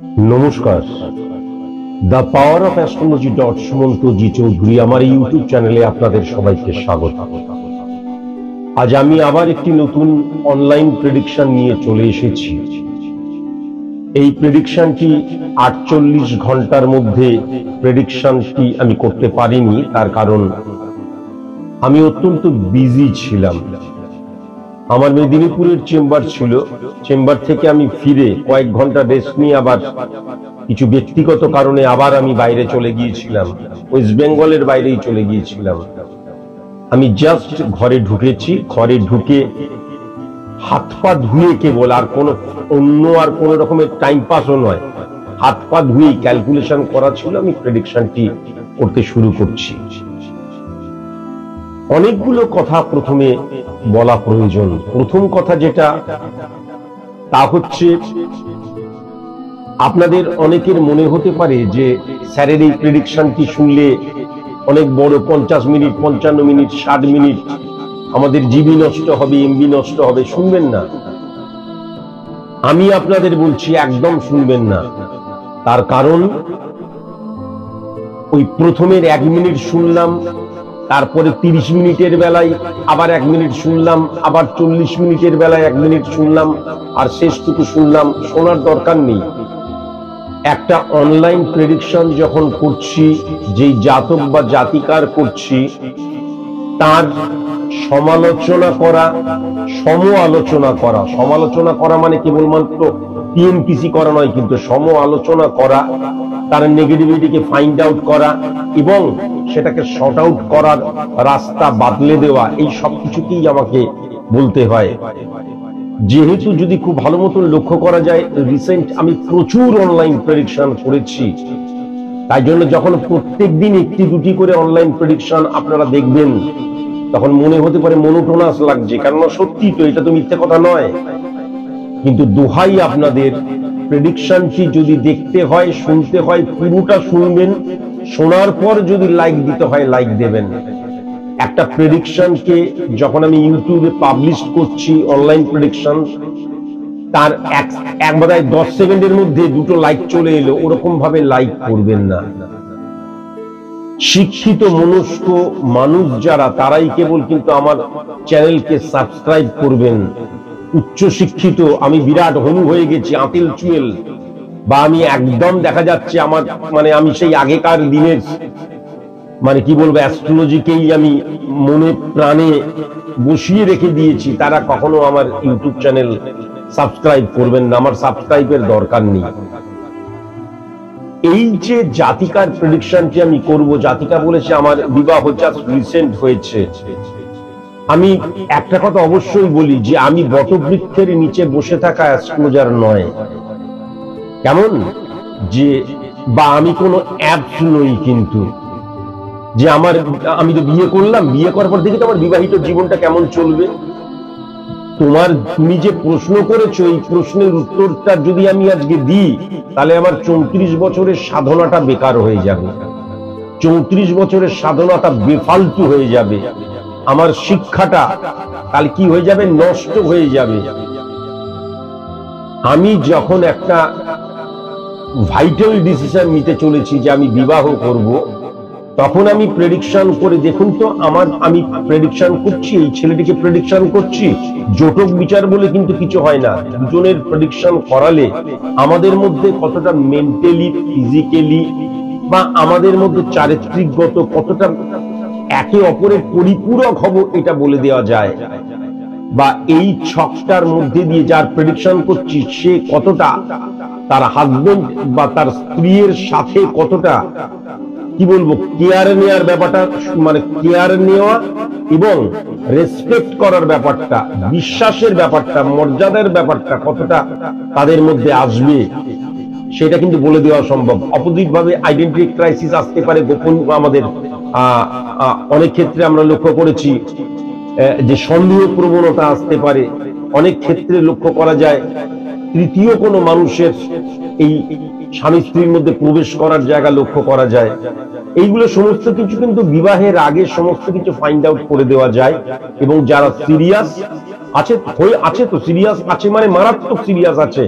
নমস্কার। The power of astrology Sumanta ji Chowdhury আমার এই ইউটিউব চ্যানেলে আপনাদের সবাইকে স্বাগত। আজ আমি আবার একটি নতুন অনলাইন প্রেডিকশন নিয়ে চলে এসেছি। এই প্রেডিকশনটি 48 ঘন্টার মধ্যে প্রেডিকশনটি আমি করতে পারিনি, তার কারণ আমি অত্যন্ত বিজি ছিলাম। আমার মেদিনীপুরের চেম্বার ছিল, চেম্বার থেকে আমি ফিরে কয়েক ঘন্টা রেস্ট নিয়ে আবার কিছু ব্যক্তিগত কারণে আবার আমি বাইরে চলে গিয়েছিলাম, ওয়েস্ট বেঙ্গলের বাইরেই চলে গিয়েছিলাম। আমি জাস্ট ঘরে ঢুকেছি, ঘরে ঢুকে হাত পা ধুয়ে কেবল, আর কোনো রকমের টাইম পাসও নয়, হাত পা ধুয়ে ক্যালকুলেশন করা ছিল, আমি প্রেডিকশনটি করতে শুরু করছি। অনেকগুলো কথা প্রথমে বলা প্রয়োজন। প্রথম কথা যেটা, তা হচ্ছে আপনাদের অনেকের মনে হতে পারে যে স্যারের এই প্রেডিকশনটি শুনলে অনেক বড় 50 মিনিট, 55 মিনিট, 60 মিনিট আমাদের জিবি নষ্ট হবে, এমবি নষ্ট হবে। শুনবেন না, আমি আপনাদের বলছি একদম শুনবেন না। তার কারণ ওই প্রথমের 1 মিনিট শুনলাম, তারপরে 30 মিনিটের বেলায় আবার 1 মিনিট শুনলাম, আবার 40 মিনিটের বেলায় 1 মিনিট শুনলাম, আর শেষটুকু শুনলাম। শোনার দরকার নেই। একটা অনলাইন প্রেডিকশন যখন করছি, যেই জাতক বা জাতিকার করছি, তার সমালোচনা করা, সমালোচনা করা মানে কেবলমাত্র টিএনপিসি করা নয়, কিন্তু আলোচনা করা, তার নেগেটিভিটিকে ফাইন্ড আউট করা এবং সেটাকে শর্ট আউট করার রাস্তা বাতলে দেওয়া, এই সব কিছুকেই আমাকে বলতে হয়। যেহেতু যদি খুব ভালো মতন লক্ষ্য করা যায়, রিসেন্ট আমি প্রচুর অনলাইন প্রেডিকশন করেছি, তাই জন্য যখন প্রত্যেক দিন একটি দুটি করে অনলাইন প্রেডিকশন আপনারা দেখবেন, তখন মনে হতে পারে মনোটোনাস লাগছে, কারণ সত্যি তো, এটা তো মিথ্যে কথা নয়। কিন্তু দোহাই আপনাদের, প্রেডিকশনটি যদি দেখতে হয়, শুনতে হয়, পুরোটা শুনবেন। শোনার পর যদি লাইক দিতে হয়, লাইক দেবেন। একটা প্রেডিকশনকে যখন আমি ইউটিউবে পাবলিশ করছি, অনলাইন প্রেডিকশন, তার এক বোধহয় 10 সেকেন্ডের মধ্যে 2টো লাইক চলে এলো, ওরকম ভাবে লাইক করবেন না। শিক্ষিত মনস্ক মানুষ যারা, তারাই কেবল কিন্তু আমার চ্যানেলকে সাবস্ক্রাইব করবেন। উচ্চ শিক্ষিত, আমি বিরাট হনু হয়ে গেছি, আঁতিল চুয়েল, বা আমি একদম দেখা যাচ্ছে আমার আমি সেই আগেকার দিনের কি বলবো, অ্যাস্ট্রোলজিকেই আমি মনে প্রাণে বসিয়ে রেখে দিয়েছি, তারা কখনো আমার ইউটিউব চ্যানেল সাবস্ক্রাইব করবেন না। আমার সাবস্ক্রাইবের দরকার নেই। এই যে জাতিকার প্রেডিকশনটি আমি করব, জাতিকা বলেছে আমার বিবাহ জাস্ট রিসেন্ট হয়েছে। আমি একটা কথা অবশ্যই বলি যে আমি বটবৃক্ষের নিচে বসে থাকা অ্যাস্ট্রোলজার নয়। কেমন যে, বা আমি কোনো অ্যাপস নই, কিন্তু যে আমি তো বিয়ে করলাম, বিয়ে করার পর দেখি তো আমার বিবাহিত জীবনটা কেমন চলবে। তুমি যে প্রশ্ন করেছো, এই প্রশ্নের উত্তরটা যদি আমি আজকে দিই, তাহলে আমার 34 বছরের সাধনাটা বেকার হয়ে যাবে, 34 বছরের সাধনাটা বেফালতু হয়ে যাবে, আমার শিক্ষাটা তাহলে কি হয়ে যাবে, নষ্ট হয়ে যাবে। আমি যখন একটা ভাইটাল ডিসিশন নিতে চলেছি যে আমি বিবাহ করব, তখন আমি প্রেডিকশন করে, দেখুন তো আমি প্রেডিকশন করছি, এই ছেলেটিকে প্রেডিকশন করছি, জোটক বিচার বলে কিন্তু কিছু হয় না। দুজনের প্রেডিকশন করালে আমাদের মধ্যে কতটা মেন্টালি, ফিজিক্যালি বা আমাদের মধ্যে চারিত্রিকগত কতটা একে অপরের পরিপূরক হব, এটা বলে দেওয়া যায়। বা এই ছকটার মধ্যে দিয়ে যার প্রেডিকশন করছি, সে কতটা তার হাজবেন্ড বা তার স্ত্রীর সাথে কতটা কি বলবো কেয়ার নেওয়ার ব্যাপারটা, কেয়ার নেওয়া এবং রেসপেক্ট করার ব্যাপারটা, বিশ্বাসের ব্যাপারটা, মর্যাদার ব্যাপারটা কতটা তাদের মধ্যে আসবে, সেটা কিন্তু বলে দেওয়া সম্ভব। অপোজিট ভাবে আইডেন্টিটি ক্রাইসিস আসতে পারে, গোপন আমাদের অনেক ক্ষেত্রে আমরা লক্ষ্য করেছি যে সন্দেহ প্রবণতা আসতে পারে। অনেক ক্ষেত্রে লক্ষ্য করা যায় তৃতীয় কোনো মানুষের এই স্বামী স্ত্রীর মধ্যে প্রবেশ করার জায়গা লক্ষ্য করা যায়। এইগুলো সমস্ত কিছু কিন্তু বিবাহের আগে সমস্ত কিছু ফাইন্ড আউট করে দেওয়া যায়। এবং যারা সিরিয়াস আছে, আছে তো সিরিয়াস আছে, মানে মারাত্মক সিরিয়াস আছে।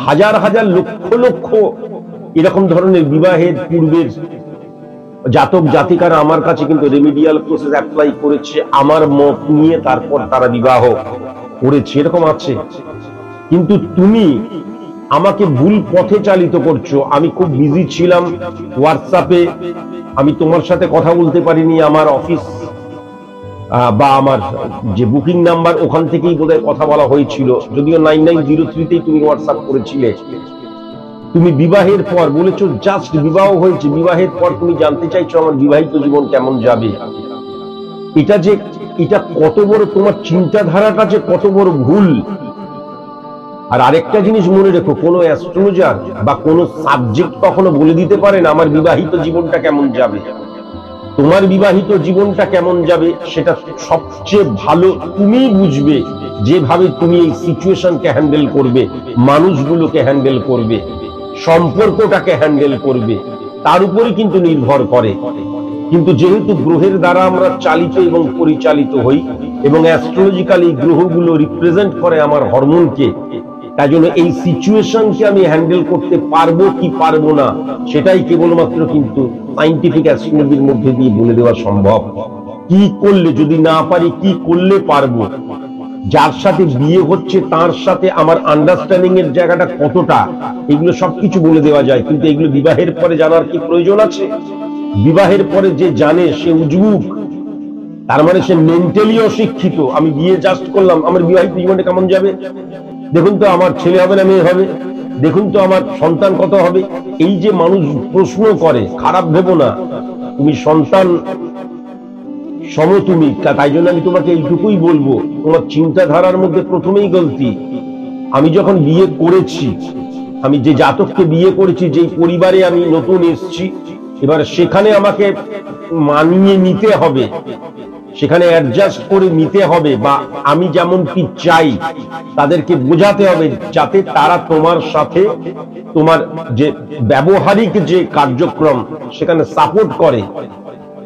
হাজার হাজার লক্ষ লক্ষ এরকম ধরনের বিবাহের পূর্বের জাতক জাতিকারা আমার কাছে কিন্তু রেমিডিয়াল প্রসেস অ্যাপ্লাই করেছে, আমার মত নিয়ে তারপর তারা বিবাহ করেছে, এরকম আছে। কিন্তু তুমি আমাকে ভুল পথে চালিত করছো। আমি খুব বিজি ছিলাম হোয়াটসঅ্যাপে, আমি তোমার সাথে কথা বলতে পারিনি। আমার অফিস বা আমার যে বুকিং নাম্বার ওখান থেকেই বোধহয় কথা বলা হয়েছিল, যদিও 9903তেই তুমি হোয়াটসঅ্যাপ করেছিলে। তুমি বিবাহের পর বলেছো জাস্ট বিবাহ হয়েছে, বিবাহের পর তুমি জানতে চাইছো আমার বিবাহিত জীবন কেমন যাবে। এটা কত বড় তোমার চিন্তাধারাটা যে কত বড় ভুল। আর আরেকটা জিনিস মনে রেখো, কোনো অ্যাস্ট্রোলজার বা কোনো সাবজেক্ট কখনো বলে দিতে পারে না আমার বিবাহিত জীবনটা কেমন যাবে। তোমার বিবাহিত জীবনটা কেমন যাবে সেটা সবচেয়ে ভালো তুমি বুঝবে, যেভাবে তুমি এই সিচুয়েশনকে হ্যান্ডেল করবে, মানুষগুলোকে হ্যান্ডেল করবে, সম্পর্কটাকে হ্যান্ডেল করবে, তার উপরে কিন্তু নির্ভর করে। কিন্তু যেহেতু গ্রহের দ্বারা আমরা চালিত এবং পরিচালিত হই, এবং অ্যাস্ট্রোলজিক্যালি গ্রহগুলো রিপ্রেজেন্ট করে আমার হরমোনকে, তাই জন্য এই সিচুয়েশনকে আমি হ্যান্ডেল করতে পারবো কি পারবো না সেটাই কেবলমাত্র কিন্তু সাইন্টিফিক অ্যাস্ট্রোলজির মধ্যে দিয়ে বলে দেওয়া সম্ভব। কি করলে, যদি না পারি কি করলে পারবো, যার সাথে বিয়ে হচ্ছে তার সাথে আমার আন্ডারস্ট্যান্ডিং এর জায়গাটা কতটা, এগুলো সবকিছু বলে দেওয়া যায়। কিন্তু এগুলো বিবাহের পরে জানার কি প্রয়োজন আছে? বিবাহের পরে যে জানে সে উজবুক, তার মানে সে মেন্টালি অশিক্ষিত। আমি বিয়ে জাস্ট করলাম, আমার বিবাহিত জীবনটা কেমন যাবে, দেখুন তো আমার ছেলে হবে না মেয়ে হবে, দেখুন তো আমার সন্তান কত হবে, এই যে মানুষ প্রশ্ন করে, খারাপ ভেবো না, তুমি সন্তান তুমি। তাই জন্য আমি তোমাকে এইটুকুই বলবো, তোমার চিন্তাধারার মধ্যে প্রথমেই গলতি। আমি যখন বিয়ে করেছি, আমি যে জাতককে বিয়ে করেছি, যেই পরিবারে আমি নতুন এসেছি, এবার সেখানে আমাকে মানিয়ে নিতে হবে, সেখানে অ্যাডজাস্ট করে নিতে হবে, বা আমি যেমন কি চাই তাদেরকে বোঝাতে হবে, যাতে তারা তোমার সাথে তোমার যে ব্যবহারিক যে কার্যক্রম সেখানে সাপোর্ট করে।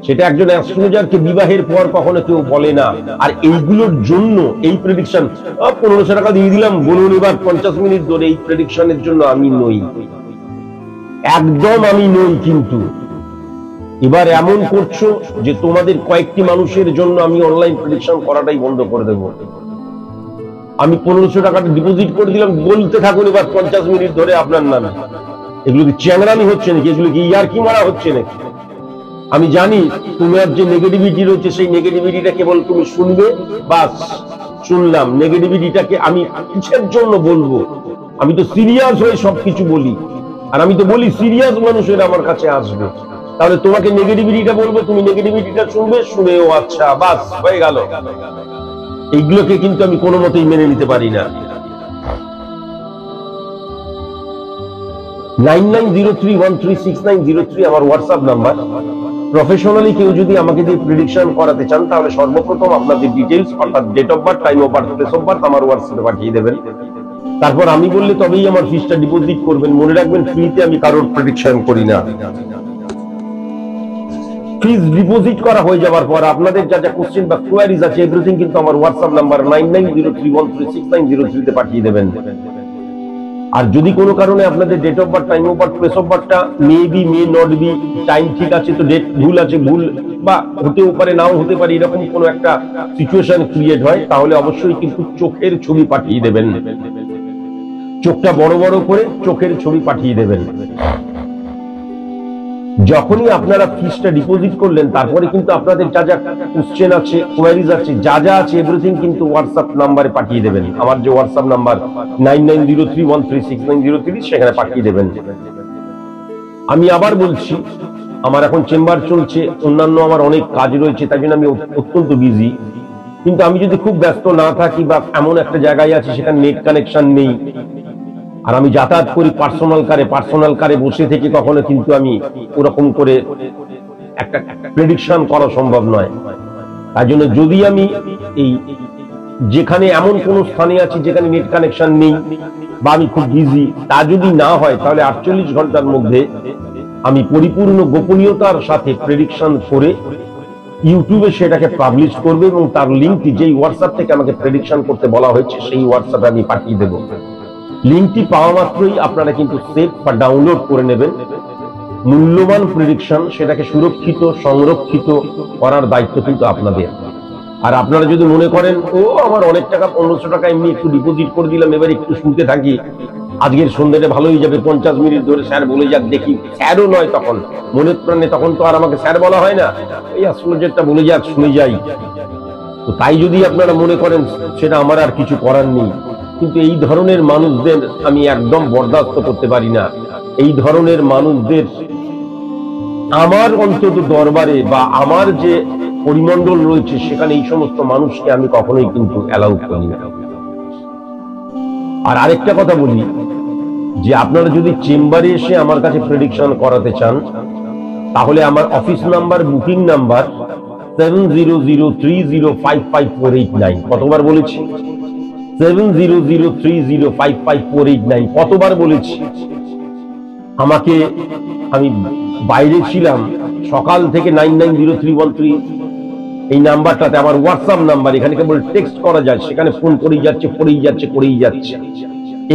সেটা একজন অ্যাস্ট্রোলজারকে বিবাহের পর কখনো কেউ বলে না। আর এইগুলোর জন্য এই প্রেডিকশন 1500 টাকা দিয়ে দিলাম, বলুন এবার 50 মিনিট ধরে, এই প্রেডিকশনের জন্য আমি নই, একদম আমি নই। কিন্তু এবার এমন করছো যে তোমাদের কয়েকটি মানুষের জন্য আমি অনলাইন প্রেডিকশন করাটাই বন্ধ করে দেবো। আমি 1500 টাকাটা ডিপোজিট করে দিলাম, বলতে থাকুন এবার 50 মিনিট ধরে আপনার নামে। এগুলো কি চ্যাংরামি হচ্ছে নাকি? এগুলো কি ইয়ার্কি মারা হচ্ছে নাকি? আমি জানি তোমার যে নেগেটিভিটি রয়েছে, সেই নেগেটিভিটিটা কেবল তুমি শুনবে, বাস শুনলাম। নেগেটিভিটিটাকে আমি কিসের জন্য বলবো? আমি তো সিরিয়াস হয়ে সবকিছু বলি, আর আমি তো বলি সিরিয়াস মানুষের আমার কাছে আসবে। তাহলে তোমাকে নেগেটিভিটিটা বলবো, তুমি নেগেটিভিটিটা শুনবে, শুনেও আচ্ছা বাস হয়ে গেল। এইগুলোকে কিন্তু আমি কোনো মতেই মেনে নিতে পারি না। 9903136903 আমার হোয়াটসঅ্যাপ নাম্বার। প্রফেশনালি কেউ যদি আমাকে দিয়ে প্রেডিকশন করাতে চান, তাহলে সর্বপ্রথম আপনাদের ডিটেইলস, অর্থাৎ date of birth, time of birth, place of birth আমার হোয়াটসঅ্যাপে পাঠিয়ে দেবেন। তারপর আমি বললে তবেই আমার ফিসটা ডিপোজিট করবেন। মনে রাখবেন, ফ্রিতে আমি কারোর প্রেডিকশন করি না। ফিস ডিপোজিট করা হয়ে যাওয়ার পর আপনাদের যা যা কোশ্চেন বা কোয়ারিজ আছে, এভরিথিং কিন্তু আমার হোয়াটসঅ্যাপ নাম্বার 9903136903 তে পাঠিয়ে দেবেন। আর যদি কোনো কারণে আপনাদের date of birth, time of birth, place of বার্থটা may be, may not be, time ঠিক আছে তো ডেট ভুল আছে, ভুল বা হতেও পারে, নাও হতে পারে, এরকম কোনো একটা সিচুয়েশন ক্রিয়েট হয়, তাহলে অবশ্যই কিন্তু চোখের ছবি পাঠিয়ে দেবেন। চোখটা বড় বড় করে চোখের ছবি পাঠিয়ে দেবেন। যখনই আপনারা ফিসটা ডিপোজিট করলেন, তারপরে কিন্তু আপনাদের যা যা কোশ্চেন আছে, কোয়ারিজ আছে, যা যা আছে, এভরিথিং কিন্তু হোয়াটসঅ্যাপ নাম্বারে পাঠিয়ে দেবেন। আমার যে হোয়াটসঅ্যাপ নাম্বার 9903136903, সেখানে পাঠিয়ে দেবেন। আমি আবার বলছি, আমার এখন চেম্বার চলছে, অন্যান্য আমার অনেক কাজ রয়েছে, তাই জন্য আমি অত্যন্ত বিজি। কিন্তু আমি যদি খুব ব্যস্ত না থাকি, বা এমন একটা জায়গায় আছি সেখানে নেট কানেকশন নেই, আর আমি যাতায়াত করি পার্সোনাল কারে বসে থেকে কখনো কিন্তু আমি ওরকম করে একটা প্রেডিকশন করা সম্ভব নয়। তার জন্য যদি আমি এই যেখানে এমন কোন স্থানে আছি যেখানে নেট কানেকশন নেই, বা আমি খুব বিজি, তা যদি না হয়, তাহলে 48 ঘন্টার মধ্যে আমি পরিপূর্ণ গোপনীয়তার সাথে প্রেডিকশন করে ইউটিউবে সেটাকে পাবলিশ করবে এবং তার লিঙ্কটি যেই হোয়াটসঅ্যাপ থেকে আমাকে প্রেডিকশন করতে বলা হয়েছে সেই হোয়াটসঅ্যাপে আমি পাঠিয়ে দেব। লিঙ্কটি পাওয়া মাত্রই আপনারা কিন্তু সেভ বা ডাউনলোড করে নেবেন। মূল্যবান প্রেডিকশন সেটাকে সুরক্ষিত সংরক্ষিত করার দায়িত্ব কিন্তু আপনাদের। আর আপনারা যদি মনে করেন ও আমার অনেক টাকা 1500 টাকা এমনি একটু ডিপোজিট করে দিলাম, এবার একটু শুনতে থাকি, আজকের সন্ধ্যাটা ভালোই যাবে, 50 মিনিট ধরে স্যার বলে যাক দেখি, স্যারও নয় তখন মনে প্রাণে, তখন তো আর আমাকে স্যার বলা হয় না, এই অ্যাস্ট্রোলজারটা বলে যাক শুনে যাই। তো তাই যদি আপনারা মনে করেন সেটা আমার আর কিছু করার নেই, কিন্তু এই ধরনের মানুষদের আমি একদম বরদাস্ত করতে পারি না। এই ধরনের মানুষদের আমার অন্তত দরবারে বা আমার যে পরিমণ্ডল রয়েছে সেখানে এই সমস্ত মানুষকে আমি কখনোই কিন্তু অ্যালাউ করি না। আর আরেকটা কথা বলি যে আপনারা যদি চেম্বারে এসে আমার কাছে প্রেডিকশন করাতে চান তাহলে আমার অফিস নাম্বার, বুকিং নাম্বার 7003055489। কতবার বলেছি? 7003055489 কতবার বলেছি? আমাকে, আমি বাইরে ছিলাম সকাল থেকে 990313 এই নাম্বারটাতে আমার হোয়াটসঅ্যাপ নাম্বার, এখানে কেবল টেক্সট করা যায়, সেখানে ফোন করেই যাচ্ছে করেই যাচ্ছে।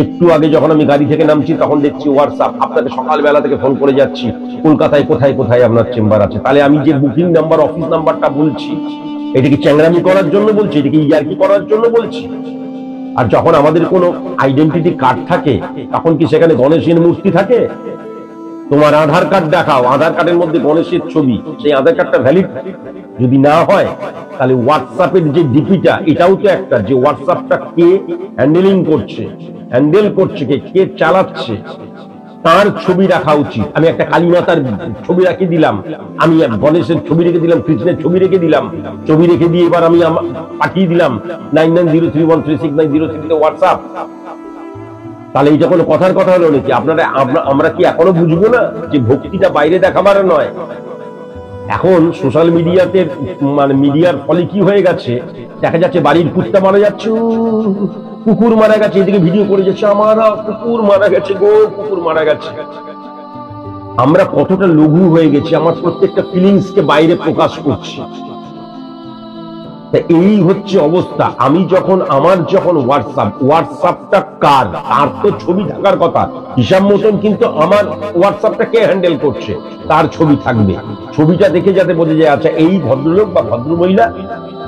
একটু আগে যখন আমি গাড়ি থেকে নামছি তখন দেখছি হোয়াটসঅ্যাপ, আপনাকে সকালবেলা থেকে ফোন করে যাচ্ছি কলকাতায় কোথায় কোথায় আপনার চেম্বার আছে। তাহলে আমি যে বুকিং নাম্বার, অফিস নাম্বারটা বলছি, এটা কি চ্যাংরামি করার জন্য বলছি? এটা কি ইয়ার্কি করার জন্য বলছি? আর যখন আমাদের কোনো আইডেন্টিটি কার্ড থাকে তখন কি সেখানে গণেশের মূর্তি থাকে? তোমার আধার কার্ড দেখাও, আধার কার্ডের মধ্যে গণেশের ছবি, সেই আধার কার্ডটা ভ্যালিড যদি না হয় তাহলে হোয়াটসঅ্যাপের যে ডিপিটা, এটাও তো একটা, যে হোয়াটসঅ্যাপটা কে হ্যান্ডেল করছে, কে চালাচ্ছে, তার ছবি রাখা উচিত। আমি একটা কালীমাতার ছবি রেখে দিলাম, আমি গণেশের ছবি রেখে দিলাম, কৃষ্ণের ছবি রেখে দিলাম, ছবি রেখে দিয়ে এবার আমি পাঠিয়ে দিলাম 9903136903 হোয়াটসঅ্যাপ। তাহলে এইটা কোনো কথার কথা হলো নাকি? আমরা কি এখনো বুঝবো না যে ভক্তিটা বাইরে দেখাবার নয়? এখন সোশ্যাল মিডিয়াতে মানে মিডিয়ার ফলে কি হয়ে গেছে, দেখা যাচ্ছে বাড়ির কুত্তা মারা যাচ্ছে, কুকুর মারা গেছে, এদিকে ভিডিও করে যাচ্ছে আমার কুকুর মারা গেছে গো, কুকুর মারা গেছে। আমরা কতটা লঘু হয়ে গেছি, আমার প্রত্যেকটা ফিলিংসকে বাইরে প্রকাশ করছি। এই হচ্ছে অবস্থা। আমি যখন আমার হোয়াটসঅ্যাপটা কার, তার তো ছবি থাকার কথা হিসাব মতন, কিন্তু আমার হোয়াটসঅ্যাপটা কে হ্যান্ডেল করছে তার ছবি থাকবে। ছবিটা দেখে যাতে বোঝা যায় আচ্ছা এই ভদ্রলোক বা ভদ্রমহিলা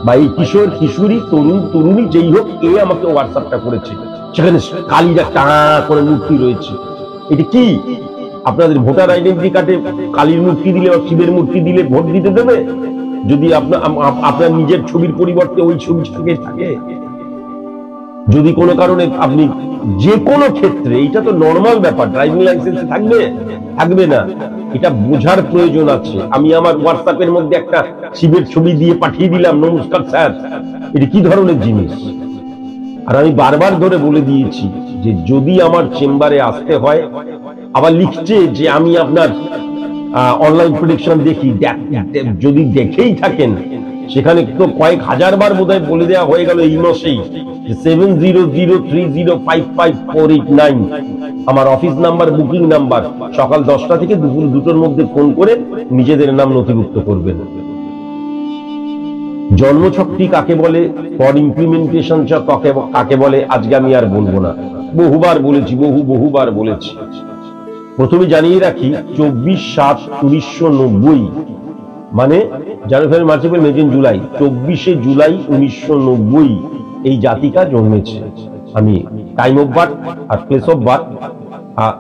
বা এই কিশোর কিশোরী তরুণী যেই হোক, এ আমাকে হোয়াটসঅ্যাপটা করেছে, সেখানে কালীর একটা করে মূর্তি রয়েছে। এটা কি আপনাদের ভোটার আইডেন্টি কার্ডে কালীর মূর্তি দিলে বা শিবের মূর্তি দিলে ভোট দিতে দেবে? যদি আপনার নিজের ছবির পরিবর্তে ওই ছবি থাকে, যদি কোনো কারণে আপনি যে কোনো ক্ষেত্রে, এটা তো নর্মাল ব্যাপার, ড্রাইভিং লাইসেন্সে থাকবে না, এটা বোঝার প্রয়োজন আছে। আমি আমার হোয়াটসঅ্যাপের মধ্যে একটা শিবের ছবি দিয়ে পাঠিয়ে দিলাম, নমস্কার স্যার, এটা কি ধরনের জিনিস? আর আমি বারবার ধরে বলে দিয়েছি যে যদি আমার চেম্বারে আসতে হয়, আবার লিখছে যে আমি আপনার অনলাইন প্রেডিকশন দেখি, যদি দেখেই থাকেন সেখানে তো কয়েক হাজার বার বোধহয় বলে দেওয়া হয়ে গেল এই মাসেই 7003055489 আমার অফিস নাম্বার, বুকিং নাম্বার। সকাল 10টা থেকে দুপুর 2টোর মধ্যে ফোন করে নিজেদের নাম নথিভুক্ত করবেন। জন্মছকটি কাকে বলে, ফর ইমপ্লিমেন্টেশন কাকে বলে, আজকে আমি আর বলবো না, বহুবার বলেছি, বহুবার বলেছি। প্রথমে জানিয়ে রাখি 24/7/1990 মানে জানুয়ারি, ফেব্রুয়ারি, মার্চ, এপ্রিল, মে, জুন, জুলাই, 24শে জুলাই 1990 এই জাতিকা জন্মেছে। আমি টাইম অফ বার্থ আর প্লেস অফ বার্থ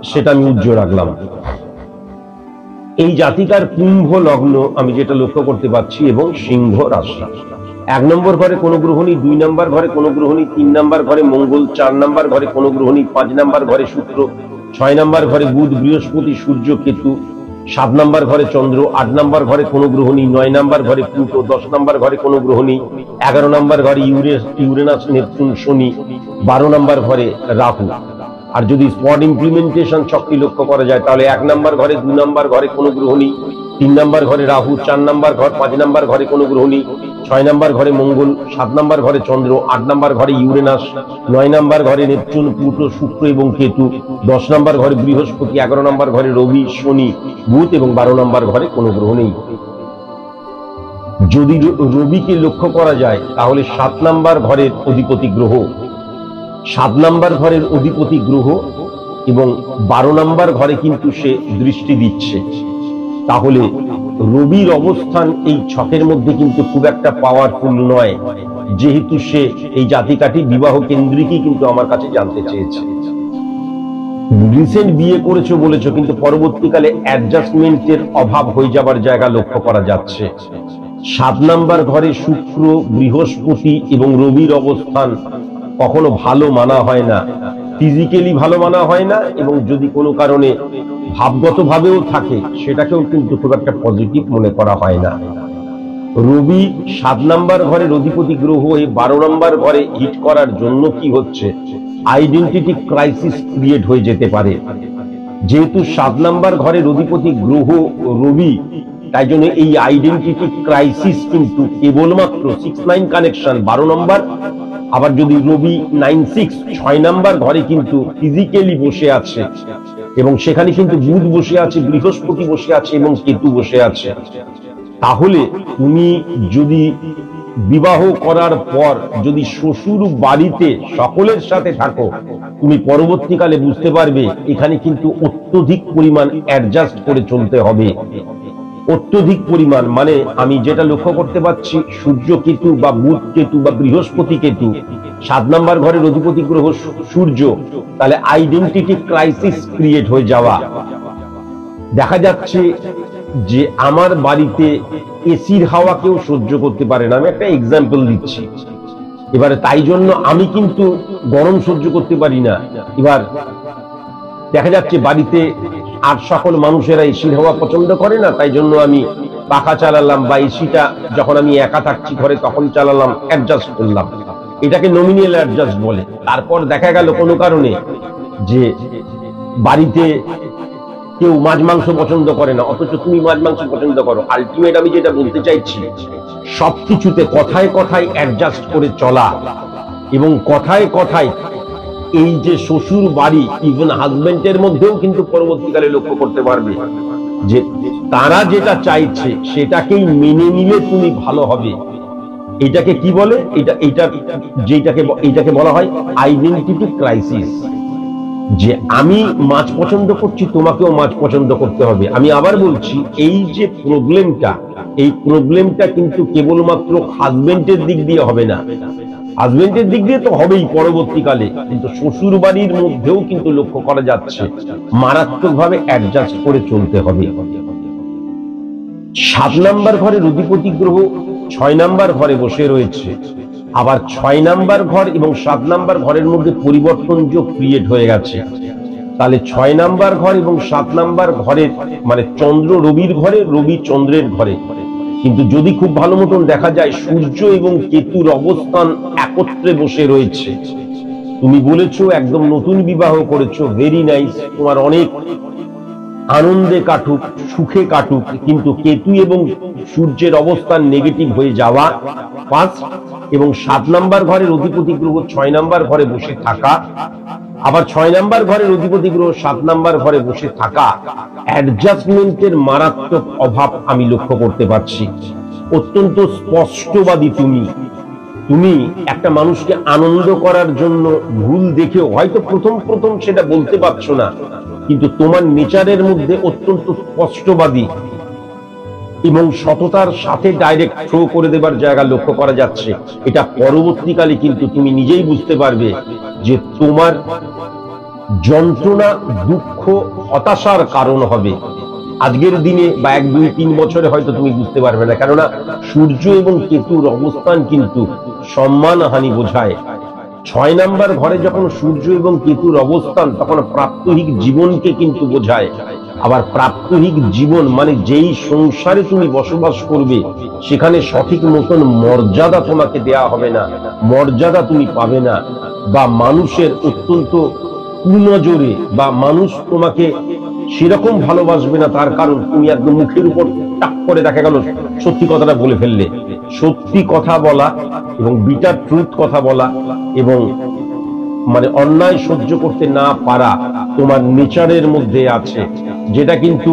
সেটা আমি উজ্জ্বল রাখলাম। এই জাতিকার কুম্ভ লগ্ন আমি যেটা লক্ষ্য করতে পারছি, এবং সিংহ রাশি। 1 নম্বর ঘরে কোনো গ্রহ নেই, 2 নম্বর ঘরে কোনো গ্রহ নেই, 3 নম্বর ঘরে মঙ্গল, 4 নম্বর ঘরে কোনো গ্রহ নেই, 5 নম্বর ঘরে শুক্র, 6 নম্বর ঘরে বুধ, বৃহস্পতি, সূর্য, কেতু, 7 নম্বর ঘরে চন্দ্র, 8 নম্বর ঘরে কোনো গ্রহ নেই, 9 নম্বর ঘরে প্লুটো, 10 নম্বর ঘরে কোনো গ্রহ নেই, 11 নম্বর ঘরে ইউরেনাস, নেপচুন, শনি, 12 নম্বর ঘরে রাহু। আর যদি স্পট ইমপ্লিমেন্টেশন শক্তি লক্ষ্য করা যায় তাহলে 1 নম্বর ঘরে, 2 নম্বর ঘরে কোনো গ্রহ নেই, 3 নম্বর ঘরে রাহু, 4 নম্বর ঘর, 5 নম্বর ঘরে কোনো গ্রহ নেই, 6 নম্বর ঘরে মঙ্গল, 7 নম্বর ঘরে চন্দ্র, 8 নম্বর ঘরে ইউরেনাস, 9 নম্বর ঘরে নেপচুন, প্লুটো, শুক্র এবং কেতু, 10 নম্বর ঘরে বৃহস্পতি, 11 নম্বর ঘরে রবি, শনি, বুধ এবং 12 নম্বর ঘরে কোনো গ্রহ নেই। যদি রবিকে লক্ষ্য করা যায় তাহলে 7 নাম্বার ঘরের অধিপতি গ্রহ, 7 নাম্বার ঘরের অধিপতি গ্রহ এবং 12 নাম্বার ঘরে কিন্তু সে দৃষ্টি দিচ্ছে। তাহলে রবির অবস্থান এই ছকের মধ্যে কিন্তু খুব একটা পাওয়ারফুল নয়, যেহেতু সে এই জাতিকাটি বিবাহ কেন্দ্রিকই কিন্তু আমার কাছে জানতে চেয়েছে। রিসেন্ট বিয়ে করেছো বলেছো, কিন্তু পরবর্তীকালে অ্যাডজাস্টমেন্টের অভাব হয়ে যাবার জায়গা লক্ষ্য করা যাচ্ছে। 7 নাম্বার ঘরে শুক্র, বৃহস্পতি এবং রবির অবস্থান কখনো ভালো মানা হয় না, ফিজিক্যালি ভালো মানা হয় না, এবং যদি কোনো কারণে ভাবগত ভাবেও থাকে সেটাকেও কিন্তু খুব একটা পজিটিভ মনে করা হয় না। রবি 7 নাম্বার ঘরের অধিপতি গ্রহ এই 12 নাম্বার ঘরে হিট করার জন্য কি হচ্ছে, আইডেন্টিটি ক্রাইসিস ক্রিয়েট হয়ে যেতে পারে। যেহেতু 7 নাম্বার ঘরের অধিপতি গ্রহ রবি, তাই জন্য এই আইডেন্টিটি ক্রাইসিস কিন্তু কেবলমাত্র 6-9 কানেকশন 12 নম্বর, আবার যদি রবি 9-6 6 নাম্বার ঘরে কিন্তু ফিজিক্যালি বসে আছে, এবং সেখানে কিন্তু বুধ বসে আছে, বৃহস্পতি বসে আছে এবং কেতু বসে আছে। তাহলে তুমি যদি বিবাহ করার পর যদি শ্বশুর বাড়িতে সকলের সাথে থাকো, তুমি পরবর্তীকালে বুঝতে পারবে এখানে কিন্তু অত্যধিক পরিমাণ অ্যাডজাস্ট করে চলতে হবে। অত্যধিক পরিমাণ মানে আমি যেটা লক্ষ্য করতে পারছি, সূর্য কেতু বা বুধ কেতু বা বৃহস্পতি কেতু 7 নাম্বার ঘরের অধিপতি গ্রহ সূর্য, তাহলে আইডেন্টিটি ক্রাইসিস ক্রিয়েট হয়ে যাওয়া। দেখা যাচ্ছে যে আমার বাড়িতে এসির হাওয়া কেউ সহ্য করতে পারে না, আমি একটা এক্সাম্পল দিচ্ছি। এবারে তাই জন্য আমি কিন্তু গরম সহ্য করতে পারি না। এবার দেখা যাচ্ছে বাড়িতে আর সকল মানুষেরা এসির হাওয়া পছন্দ করে না, তাই জন্য আমি পাখা চালালাম, বা এসিটা যখন আমি একা থাকছি ঘরে তখন চালালাম, অ্যাডজাস্ট করলাম। এটাকে নমিনাল অ্যাডজাস্ট বলে। তারপর দেখা গেল কোনো কারণে যে বাড়িতে কেউ মাছ মাংস পছন্দ করে না, অথচ তুমি মাছ মাংস পছন্দ করো। আলটিমেট আমি যেটা বলতে চাইছি, সবকিছুতে কথায় কথায় অ্যাডজাস্ট করে চলা, এবং কথায় কথায় এই যে শ্বশুর বাড়ি, ইভেন হাজবেন্ডের মধ্যেও কিন্তু পরবর্তীকালে লক্ষ্য করতে পারবে যে তারা যেটা চাইছে সেটাকেই মেনে নিলে তুমি ভালো হবে। এটাকে কি বলে, এইটাকে বলা হয় আইডেন্টিটি ক্রাইসিস। যে আমি মাছ পছন্দ করছি, তোমাকেও মাছ পছন্দ করতে হবে। আমি আবার বলছি, এই যে প্রবলেমটা, এই প্রবলেমটা কিন্তু কেবলমাত্র হাজবেন্ডের দিক দিয়ে হবে না, হাজবেন্ডের দিক দিয়ে তো হবেই পরবর্তীকালে, কিন্তু শ্বশুর বাড়ির মধ্যেও কিন্তু লক্ষ্য করা যাচ্ছে মারাত্মকভাবে অ্যাডজাস্ট করে চলতে হবে। 7 নাম্বার ঘরের অধিপতি গ্রহ 6 নাম্বার ঘরে বসে রয়েছে, আবার 6 নাম্বার ঘর এবং 7 নাম্বার ঘরের মধ্যে পরিবর্তন যোগ ক্রিয়েট হয়ে গেছে। তাহলে 6 নাম্বার ঘর এবং 7 নাম্বার ঘরের মানে চন্দ্র রবির ঘরে, রবি চন্দ্রের ঘরে। কিন্তু যদি খুব ভালো মতন দেখা যায় সূর্য এবং কেতুর অবস্থান একত্রে বসে রয়েছে। তুমি বলেছো একদম নতুন বিবাহ করেছো, ভেরি নাইস, তোমার অনেক আনন্দে কাটুক, সুখে কাটুক, কিন্তু কেতু এবং সূর্যের অবস্থান নেগেটিভ হয়ে যাওয়া 5 এবং 7 নাম্বার ঘরের অধিপতি গ্রহ 6 নাম্বার ঘরে বসে থাকা, আবার 6 নাম্বার ঘরের অধিপতি গ্রহ 7 নাম্বার ঘরে বসে থাকা, অ্যাডজাস্টমেন্টের মারাত্মক অভাব আমি লক্ষ্য করতে পারছি। অত্যন্ত স্পষ্টবাদী তুমি একটা মানুষকে আনন্দ করার জন্য ভুল দেখেও হয়তো প্রথম সেটা বলতে পারছো না, কিন্তু তোমার নেচারের মধ্যে অত্যন্ত স্পষ্টবাদী এবং সততার সাথে ডাইরেক্ট থ্রো করে দেবার জায়গা লক্ষ্য করা যাচ্ছে। এটা পরবর্তীকালে কিন্তু তুমি নিজেই বুঝতে পারবে যে তোমার যন্ত্রণা, দুঃখ, হতাশার কারণ হবে। আজকের দিনে বা 1, 2, 3 বছরে হয়তো তুমি বুঝতে পারবে না, কেননা সূর্য এবং কেতুর অবস্থান কিন্তু সম্মানহানি বোঝায়। 6 নাম্বার ঘরে যখন সূর্য এবং কেতুর অবস্থান, তখন প্রাত্যহিক জীবনকে কিন্তু বোঝায়। আবার প্রাত্যহিক জীবন মানে যেই সংসারে তুমি বসবাস করবে সেখানে সঠিক মতন মর্যাদা তোমাকে দেয়া হবে না, মর্যাদা তুমি পাবে না, বা মানুষের অত্যন্ত কুনজরে বা মানুষ তোমাকে সেরকম ভালোবাসবে না, তার কারণ তুমি একদম মুখের উপর টাক করে দেখা গেল সত্যি কথাটা বলে ফেললে। সত্যি কথা বলা এবং বিটার ট্রুথ কথা বলা এবং মানে অন্যায় সহ্য করতে না পারা তোমার নেচারের মধ্যে আছে, যেটা কিন্তু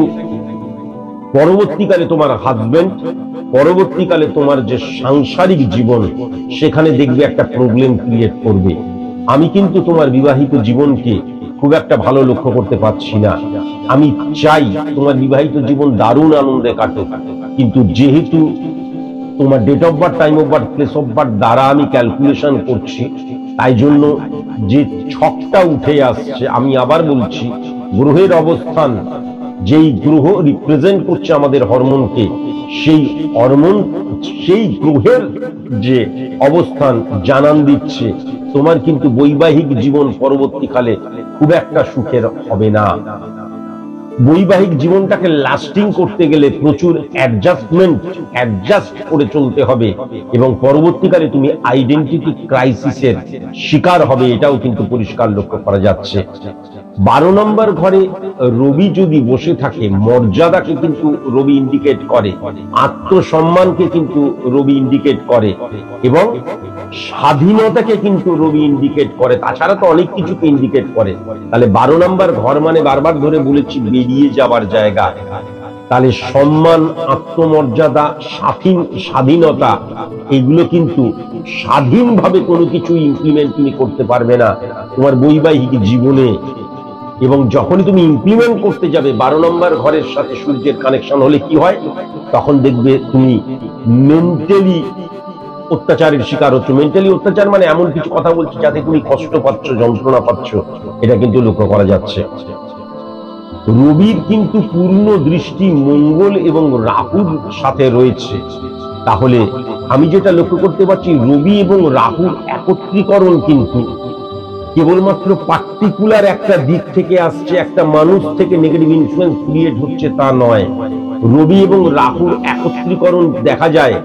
পরবর্তীকালে তোমার হাজবেন্ড, পরবর্তীকালে তোমার যে সাংসারিক জীবন, সেখানে দেখবে একটা প্রবলেম ক্রিয়েট করবে। আমি কিন্তু তোমার বিবাহিত জীবনকে খুব একটা ভালো লক্ষ্য করতে পারছি না। আমি চাই তোমার বিবাহিত জীবন দারুণ আনন্দে কাটুক, কিন্তু যেহেতু তোমার date of birth, time of birth, place of birth দ্বারা আমি ক্যালকুলেশন করছি, তাই জন্য যে ছকটা উঠে আসছে, আমি আবার বলছি, গ্রহের অবস্থান, যেই গ্রহ রিপ্রেজেন্ট করছে আমাদের হরমোনকে, সেই হরমোন, সেই গ্রহের যে অবস্থান জানান দিচ্ছে তোমার কিন্তু বৈবাহিক জীবন পরবর্তীকালে খুব একটা সুখের হবে না। বৈবাহিক জীবনটাকে লাস্টিং করতে গেলে প্রচুর অ্যাডজাস্ট করে চলতে হবে, এবং পরবর্তীকালে তুমি আইডেন্টিটি ক্রাইসিসের শিকার হবে, এটাও কিন্তু পরিষ্কার লক্ষ্য করা যাচ্ছে। 12 নম্বর ঘরে রবি যদি বসে থাকে, মর্যাদাকে কিন্তু রবি ইন্ডিকেট করে, আত্মসম্মানকে কিন্তু রবি ইন্ডিকেট করে, এবং স্বাধীনতাকে কিন্তু রবি ইন্ডিকেট করে, তাছাড়া তো অনেক কিছুকে ইন্ডিকেট করে। তাহলে 12 নম্বর ঘর মানে বারবার ধরে বলেছি বেরিয়ে যাবার জায়গা। তাহলে সম্মান, আত্মমর্যাদা, স্বাধীনতা, এগুলো কিন্তু স্বাধীনভাবে কোনো কিছু ইমপ্লিমেন্ট তুমি করতে পারবে না তোমার বৈবাহিক জীবনে। এবং যখনই তুমি ইমপ্লিমেন্ট করতে যাবে, 12 নম্বর ঘরের সাথে সূর্যের কানেকশন হলে কি হয়, তখন দেখবে তুমি মেন্টালি অত্যাচারের শিকার হচ্ছে। মেন্টালি অত্যাচার মানে এমন কিছু কথা বলছি যাতে তুমি কষ্ট পাচ্ছ, যন্ত্রণা পাচ্ছ, এটা কিন্তু লক্ষ্য করা যাচ্ছে। রবির কিন্তু পূর্ণ দৃষ্টি মঙ্গল এবং রাহুর সাথে রয়েছে। তাহলে আমি যেটা লক্ষ্য করতে পারছি, রবি এবং রাহুর একত্রীকরণ কিন্তু কেবলমাত্র পার্টিকুলার একটা দিক থেকে আসছে, একটা মানুষ থেকে নেগেটিভ ইনফ্লুয়েন্স ক্রিয়েট হচ্ছে তা নয়। রবি এবং রাহুর একত্রীকরণ দেখা যায়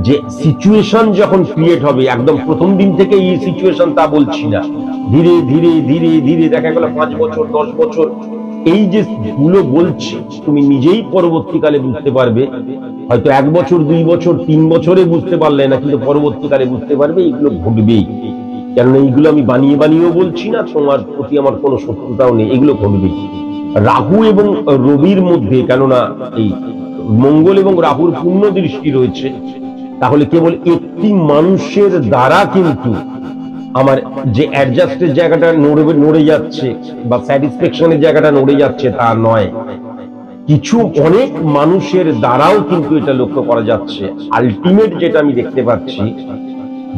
যে সিচুয়েশন যখন ক্রিয়েট হবে, একদম প্রথম দিন থেকে এই সিচুয়েশন তা বলছি না, ধীরে ধীরে ধীরে ধীরে দেখা গেল 5 বছর 10 বছর, এই যে গুলো বলছি তুমি নিজেই পরবর্তীকালে বুঝতে পারবে। হয়তো 1 বছর 2 বছর 3 বছরে বুঝতে পারলে না, কিন্তু পরবর্তীকালে বুঝতে পারবে এগুলো ঘটবেই। কেননা এইগুলো আমি বানিয়েও বলছি না, তোমার প্রতি আমার কোনো শত্রুতাও নেই, এগুলো ঘটবেই। রাহু এবং রবির মধ্যে, কেননা এই মঙ্গল এবং রাহুর পূর্ণ দৃষ্টি রয়েছে, তাহলে কেবল একটি মানুষের দ্বারা কিন্তু আমার যে অ্যাডজাস্টের জায়গাটা নড়ে যাচ্ছে বা স্যাটিসফ্যাকশনের জায়গাটা নড়ে যাচ্ছে তা নয়, কিছু অনেক মানুষের দ্বারাও কিন্তু এটা লক্ষ্য করা যাচ্ছে। আলটিমেট যেটা আমি দেখতে পাচ্ছি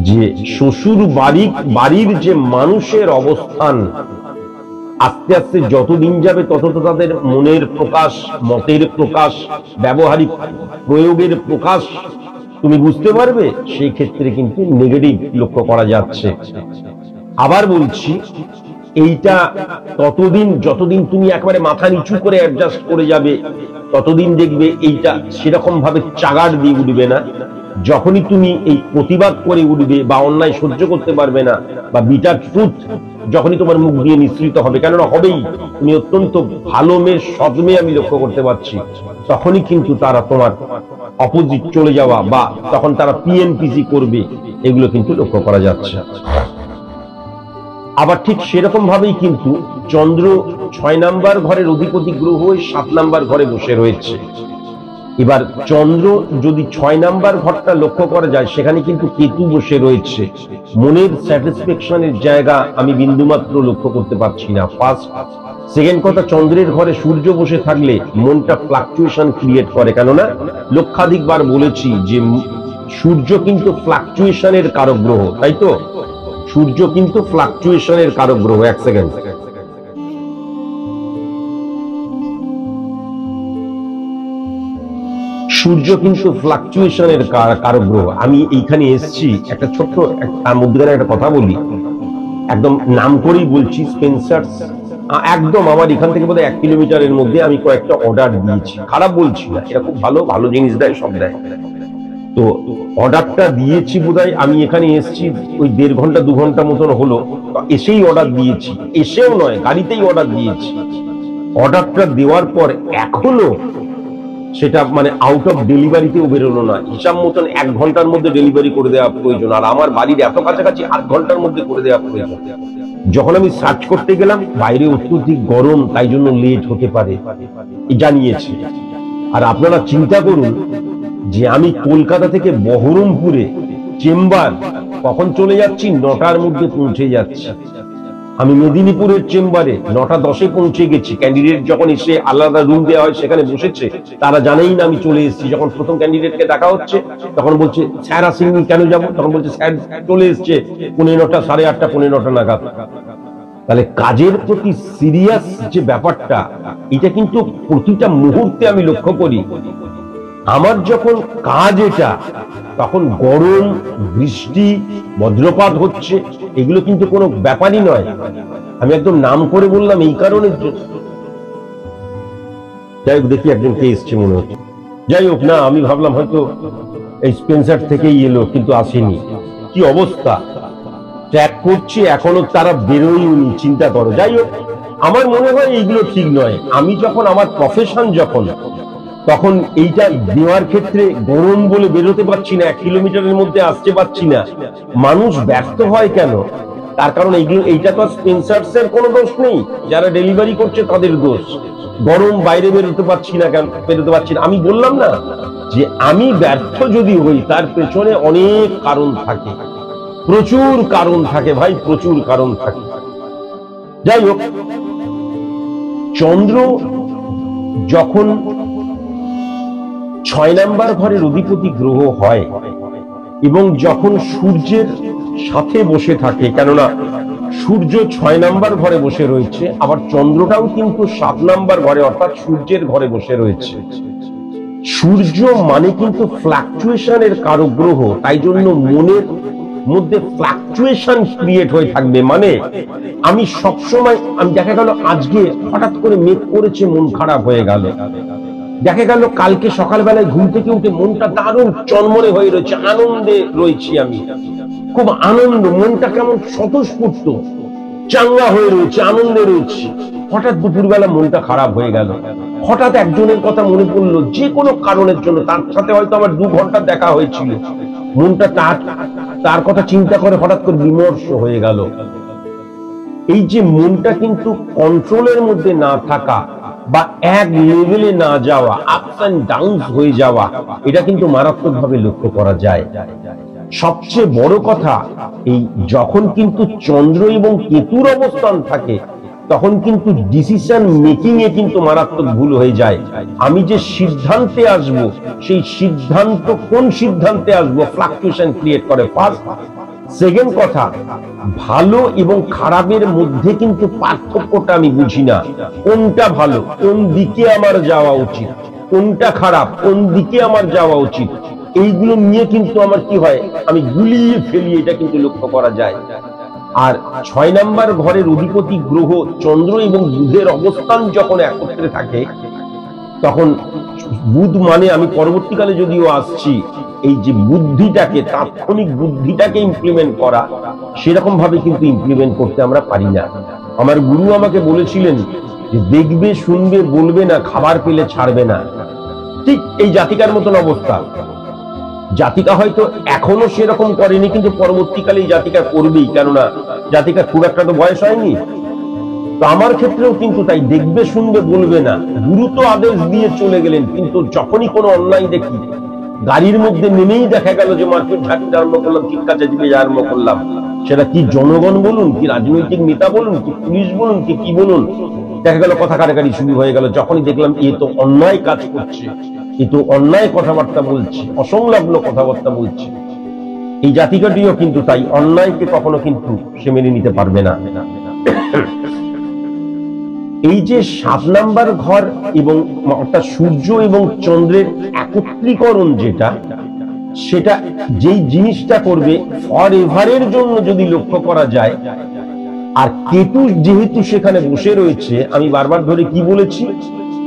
যে শ্বশুর বাড়ির যে মানুষের অবস্থান আস্তে আস্তে যত দিন যাবে তত তো তাদের মনের প্রকাশ, মতের প্রকাশ, ব্যবহারিক প্রয়োগের প্রকাশ তুমি বুঝতে পারবে। সেই ক্ষেত্রে কিন্তু নেগেটিভ লক্ষ্য করা যাচ্ছে। আবার বলছি, এইটা ততদিন যতদিন তুমি একবারে মাথা নিচু করে অ্যাডজাস্ট করে যাবে, ততদিন দেখবে এইটা সেরকম ভাবে চাগাড় দিয়ে উঠবে না। যখনই তুমি এই প্রতিবাদ করে উঠবে বা অন্যায় সহ্য করতে পারবে না, বা বিটার ট্রুথ যখনই তোমার মুখ দিয়ে নিঃসৃত হবে, কেননা হবেই, তুমি অত্যন্ত ভালো মেয়ে, সৎ মেয়ে আমি লক্ষ্য করতে পারছি, তখনই কিন্তু তারা তোমার অপোজিট চলে যাওয়া বা তখন তারা পিএনপিসি করবে, এগুলো কিন্তু লক্ষ্য করা যাচ্ছে। আবার ঠিক সেরকম ভাবেই কিন্তু চন্দ্র 6 নাম্বার ঘরের অধিপতি গ্রহ 7 নাম্বার ঘরে বসে রয়েছে। এবার চন্দ্র যদি 6 নাম্বার ঘরটা লক্ষ্য করা যায়, সেখানে কিন্তু কেতু বসে রয়েছে। মনের স্যাটিসফ্যাকশনের জায়গা আমি বিন্দুমাত্র লক্ষ্য করতে পারছি না। ফার্স্ট, সেকেন্ড কথা, চন্দ্রের ঘরে সূর্য বসে থাকলে মনটা ফ্লাকচুয়েশন ক্রিয়েট করে, কেননা লক্ষাধিকবার বলেছি যে সূর্য কিন্তু ফ্লাকচুয়েশনের কারক গ্রহ, তাই তো? সূর্য কিন্তু ফ্লাকচুয়েশনের কারক গ্রহ। 1 সেকেন্ড। সূর্য কিন্তু ফ্লাকচুয়েশনের কারক গ্রহ। আমি এইখানে এসেছি একটা ছোট্ট তার মধ্যে একটা কথা বলি, একদম নাম করেই বলছি, স্পেন্সার্স একদম আমার এখান থেকে বোধহয় 1 কিলোমিটারের মধ্যে আমি কয়েকটা অর্ডার দিয়েছি। খারাপ বলছি না, এটা খুব ভালো ভালো জিনিস দেয়, সব দেয়। তো অর্ডারটা দিয়েছি বোধহয়, আমি এখানে এসেছি ওই 1.5 ঘন্টা 2 ঘন্টা মতন হলো, এসেই অর্ডার দিয়েছি। এসেও নয়, গাড়িতেই অর্ডার দিয়েছি। অর্ডারটা দেওয়ার পর এখনো সেটা মানে আউট অফ ডেলিভারিতেও বেরোলো না। হিসাব মতন 1 ঘন্টার মধ্যে ডেলিভারি করে দেওয়া প্রয়োজন, আর আমার বাড়ির এত কাছাকাছি 8 ঘন্টার মধ্যে করে দেওয়া প্রয়োজন। যখন আমি সার্চ করতে গেলাম, বাইরে অত্যধিক গরম, তাই জন্য লেট হতে পারে জানিয়েছে। আর আপনারা চিন্তা করুন যে আমি কলকাতা থেকে বহরমপুরে চেম্বার কখন চলে যাচ্ছি, 9টার মধ্যে পৌঁছে যাচ্ছি। আমি মেদিনীপুরের চেম্বারে 9:10 পৌঁছে গেছি। ক্যান্ডিডেট যখন এসে আলাদা রুম দেওয়া হয় সেখানে বসেছে, তারা জানেই না আমি চলে এসেছি। যখন প্রথম ক্যান্ডিডেটকে দেখা হচ্ছে তখন বলছে স্যার আসেননি, কেন যাবো? তখন বলছে স্যার চলে এসছে 9:15, 8:30, 9:15 নাগাদ। তাহলে কাজের প্রতি সিরিয়াস যে ব্যাপারটা, এটা কিন্তু প্রতিটা মুহূর্তে আমি লক্ষ্য করি। আমার যখন কাজ এটা, তখন গরম, বৃষ্টি, বজ্রপাত হচ্ছে, এগুলো কিন্তু কোনো ব্যাপারই নয়। আমি একদম নাম করে বললাম এই কারণে। যাই হোক, দেখি একজন কে এসছে মনে হচ্ছে। যাই হোক, না আমি ভাবলাম হয়তো এই স্পেন্সার থেকেই এলো, কিন্তু আসেনি। কি অবস্থা, ট্র্যাক করছি এখনো তারা বেরোয়নি, চিন্তা করো। যাই হোক, আমার মনে হয় এইগুলো ঠিক নয়। আমি যখন আমার প্রফেশন তখন এইটা দেওয়ার ক্ষেত্রে গরম বলে বেরোতে পারছি না, 1 কিলোমিটারের মধ্যে আসতে পারছি না। মানুষ ব্যস্ত হয় কেন? তার কারণ এইটা তো স্পেন্সার্স এর কোনো দোষ নেই, যারা ডেলিভারি করছে তাদের দোষ। গরম, বাইরে বেরোতে পারছি না কেন, বেরোতে পারছি না। আমি বললাম না যে আমি ব্যর্থ যদি হই, তার পেছনে অনেক কারণ থাকে, প্রচুর কারণ থাকে ভাই, প্রচুর কারণ থাকে। যাই হোক, চন্দ্র যখন 6 নাম্বার ঘরের অধিপতি গ্রহ হয় এবং যখন সূর্যের সাথে বসে থাকে, কেননা সূর্য 6 নাম্বার ঘরে বসে রয়েছে, আবার চন্দ্রটাও কিন্তু 7 নাম্বার ঘরে অর্থাৎ সূর্যের ঘরে বসে রয়েছে। সূর্য মানে কিন্তু ফ্লাকচুয়েশনের কারক গ্রহ, তাই জন্য মনের মধ্যে ফ্লাকচুয়েশন ক্রিয়েট হয়ে থাকবে। মানে আমি সবসময়, আমি দেখা গেল আজকে হঠাৎ করে মেঘ করেছে, মন খারাপ হয়ে গেল। দেখা গেল কালকে সকালবেলায় ঘুম থেকে উঠে মনটা দারুণ চনমনে হয়ে রয়েছে, আনন্দে রয়েছি, আমি খুব আনন্দ, মনটা কেমন স্বতঃস্ফূর্ত চাঙ্গা হয়ে রয়েছে, আনন্দে রয়েছে। হঠাৎ দুপুরবেলা মনটা খারাপ হয়ে গেল, হঠাৎ একজনের কথা মনে পড়লো, যে কোনো কারণের জন্য, তার সাথে হয়তো আমার 2 ঘন্টা দেখা হয়েছিল, মনটা তার কথা চিন্তা করে হঠাৎ করে বিমর্ষ হয়ে গেল। এই যে মনটা কিন্তু কন্ট্রোলের মধ্যে না থাকা বা এক লেভেলে না যাওয়া, আপস এন্ড ডাউন হয়ে যাওয়া, এটা কিন্তু মারাত্মকভাবে লক্ষ্য করা যায়। সবচেয়ে বড় কথা, এই যখন কিন্তু চন্দ্র এবং কেতুর অবস্থান থাকে, তখন কিন্তু ডিসিশন মেকিং এ কিন্তু মারাত্মক ভুল হয়ে যায়। আমি যে সিদ্ধান্তে আসব, সেই সিদ্ধান্ত কোন সিদ্ধান্তে আসবো, ফ্লাকচুয়েশন ক্রিয়েট করে। ফার্স্ট, সেকেন্ড কথা, ভালো এবং খারাপের মধ্যে কিন্তু পার্থক্যটা আমি বুঝি না। কোনটা ভালো, কোন দিকে আমার যাওয়া উচিত, কোনটা খারাপ, কোন দিকে আমার যাওয়া উচিত, এইগুলো নিয়ে কিন্তু আমার কি হয়, আমি গুলিয়ে ফেলি, এটা কিন্তু লক্ষ্য করা যায়। আর 6 নাম্বার ঘরের অধিপতি গ্রহ চন্দ্র এবং বুধের অবস্থান যখন একত্রে থাকে, তখন বুধ মানে, আমি পরবর্তীকালে যদিও আসছি, এই যে বুদ্ধিটাকে, তাৎক্ষণিক বুদ্ধিটাকে ইমপ্লিমেন্ট করা, সেরকম ভাবে কিন্তু ইমপ্লিমেন্ট করতে আমরা পারি না। আমার গুরু আমাকে বলেছিলেন যে দেখবে, শুনবে, বলবে না, খাবার পেলে ছাড়বে না। ঠিক এই জাতিকার মতন অবস্থা। জাতিকা হয়তো এখনো সেরকম করেনি, কিন্তু পরবর্তীকালে এই জাতিকা করবেই, কেননা জাতিকা খুব একটা তো বয়স হয়নি। তো আমার ক্ষেত্রেও কিন্তু তাই, দেখবে, শুনবে, বলবে না। গুরু তো আদেশ দিয়ে চলে গেলেন, কিন্তু যখনই কোনো অন্যায় দেখি, গাড়ির মধ্যে নেমেই দেখা গেল যে মারপিট ঝাঁটি আরম্ভ করলাম, চিৎকার-চেঁচামেচি আরম্ভ করলাম। সেটা কি জনগণ বলুন, কি রাজনৈতিক নেতা বলুন, কি পুলিশ বলুন, কি বলুন, দেখা গেল কথা কাটাকাটি শুরু হয়ে গেল। যখনই দেখলাম এ তো অন্যায় কাজ করছে, এ তো অন্যায় কথাবার্তা বলছে, অসংলগ্ন কথাবার্তা বলছে। এই জাতিকাটিও কিন্তু তাই, অন্যায়কে কখনো কিন্তু সে মেনে নিতে পারবে না। এই যে 7 নাম্বার ঘর এবং অর্থাৎ সূর্য এবং চন্দ্রের একত্রীকরণ, যেটা, সেটা যেই জিনিসটা করবে ফর এভারের জন্য যদি লক্ষ্য করা যায়। আর কেতু যেহেতু সেখানে বসে রয়েছে, আমি বারবার ধরে কি বলেছি,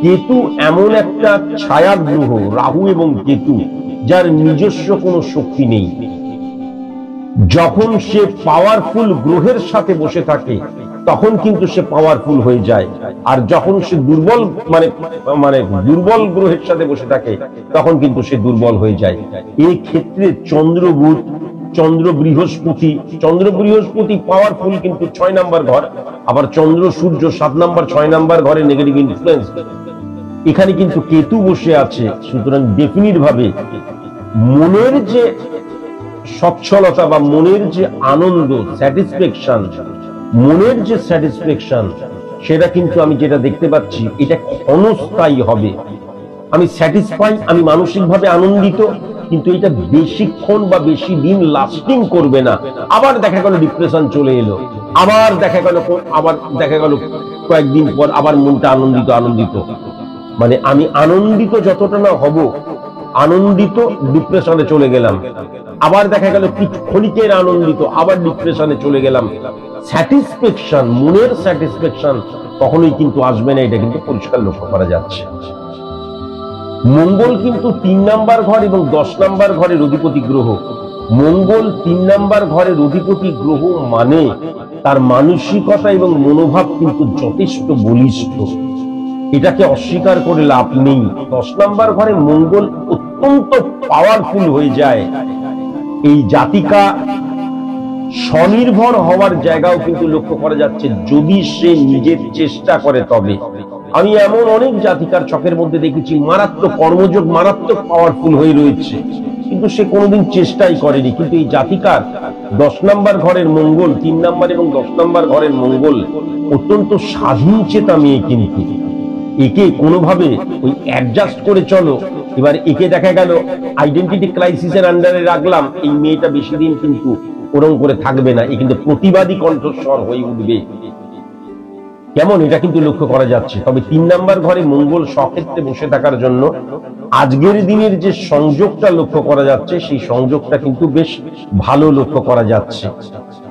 কেতু এমন একটা ছায়া গ্রহ, রাহু এবং কেতু, যার নিজস্ব কোনো শক্তি নেই। যখন সে পাওয়ারফুল গ্রহের সাথে বসে থাকে, তখন কিন্তু সে পাওয়ারফুল হয়ে যায়। আর যখন সে দুর্বল মানে দুর্বল গ্রহের সাথে বসে থাকে, তখন কিন্তু সে দুর্বল হয়ে যায়। এই ক্ষেত্রে চন্দ্র বুধ, চন্দ্র বৃহস্পতি পাওয়ারফুল, কিন্তু 6 নাম্বার ঘর। আবার চন্দ্র সূর্য 7 নাম্বার 6 নাম্বার ঘরে নেগেটিভ ইনফ্লুয়েন্স। এখানে কিন্তু কেতু বসে আছে, সুতরাং ডেফিনিট ভাবে মনের যে সচ্ছলতা বা মনের যে আনন্দ, স্যাটিসফ্যাকশন, মনের যে স্যাটিসফ্যাকশন, সেটা কিন্তু আমি যেটা দেখতে পাচ্ছি এটা ক্ষণস্থায়ী হবে। আমি স্যাটিসফাই, আমি মানসিকভাবে আনন্দিত, কিন্তু এটা বেশিক্ষণ বা বেশি দিন লাস্টিং করবে না। আবার দেখা গেল ডিপ্রেশন চলে এলো, আবার দেখা গেল কয়েকদিন পর আবার মনটা আনন্দিত আনন্দিত। মানে আমি আনন্দিত যতটা না হব, আনন্দিত ডিপ্রেশনে চলে গেলাম, আবার দেখা গেল কিছু ক্ষণিকের আনন্দিত, আবার ডিপ্রেশনে চলে গেলাম। স্যাটিসফ্যাকশন, মনের স্যাটিসফ্যাকশন কখনোই কিন্তু আসবে না, এটা কিন্তু পরিষ্কার লক্ষ্য করা যাচ্ছে। মঙ্গল কিন্তু 3 নাম্বার ঘর এবং 10 নাম্বার ঘরের অধিপতি গ্রহ। মঙ্গল 3 নাম্বার ঘরের অধিপতি গ্রহ মানে তার মানসিকতা এবং মনোভাব কিন্তু যথেষ্ট বলিষ্ঠ, এটাকে অস্বীকার করে লাভ নেই। 10 নাম্বার ঘরে মঙ্গল অত্যন্ত পাওয়ারফুল হয়ে যায়। এই জাতিকা স্বনির্ভর হওয়ার জায়গাও কিন্তু লক্ষ্য করা যাচ্ছে, যদি সে নিজের চেষ্টা করে। তবে আমি এমন অনেক জাতিকার চোখের মধ্যে দেখেছি মারাত্মক কর্মযোগ, মারাত্মক পাওয়ারফুল হয়ে রয়েছে, কিন্তু সে কোনোদিন চেষ্টাই করেনি। কিন্তু এই জাতিকার 10 নাম্বার ঘরের মঙ্গল, 3 নাম্বার এবং 10 নাম্বার ঘরের মঙ্গল অত্যন্ত স্বাধীন চেতা মেয়ে, কিন্তু একে কোনোভাবে ওই অ্যাডজাস্ট করে চলো, এবার একে দেখা গেল আইডেন্টিটি ক্রাইসিসের আন্ডারে রাখলাম, এই মেয়েটা বেশি দিন কিন্তু ওরম করে থাকবে না, এ কিন্তু প্রতিবাদী কণ্ঠস্বর হয়ে উঠবে। কেমন, এটা কিন্তু লক্ষ্য করা যাচ্ছে। তবে 3 নাম্বার ঘরে মঙ্গল স্বক্ষেত্রে বসে থাকার জন্য আজকের দিনের যে সংযোগটা লক্ষ্য করা যাচ্ছে, সেই সংযোগটা কিন্তু বেশ ভালো লক্ষ্য করা যাচ্ছে।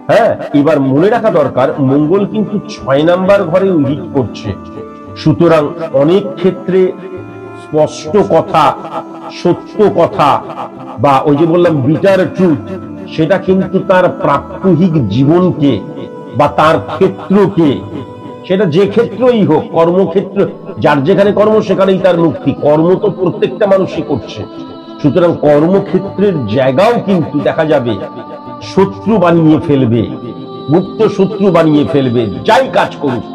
হ্যাঁ, এবার মনে রাখা দরকার মঙ্গল কিন্তু 6 নাম্বার ঘরে হিট করছে, সুতরাং অনেক ক্ষেত্রে স্পষ্ট কথা, সত্য কথা, বা ওই যে বললাম বিটার ট্রুথ, সেটা কিন্তু তার প্রাত্যহিক জীবনকে বা তার ক্ষেত্রকে, সেটা যে ক্ষেত্রই হোক, কর্মক্ষেত্র, যার যেখানে কর্ম সেখানেই তার মুক্তি। কর্ম তো প্রত্যেকটা মানুষই করছে, সুতরাং কর্মক্ষেত্রের জায়গাও কিন্তু দেখা যাবে শত্রু বানিয়ে ফেলবে, গুপ্ত শত্রু বানিয়ে ফেলবে। যাই কাজ করুক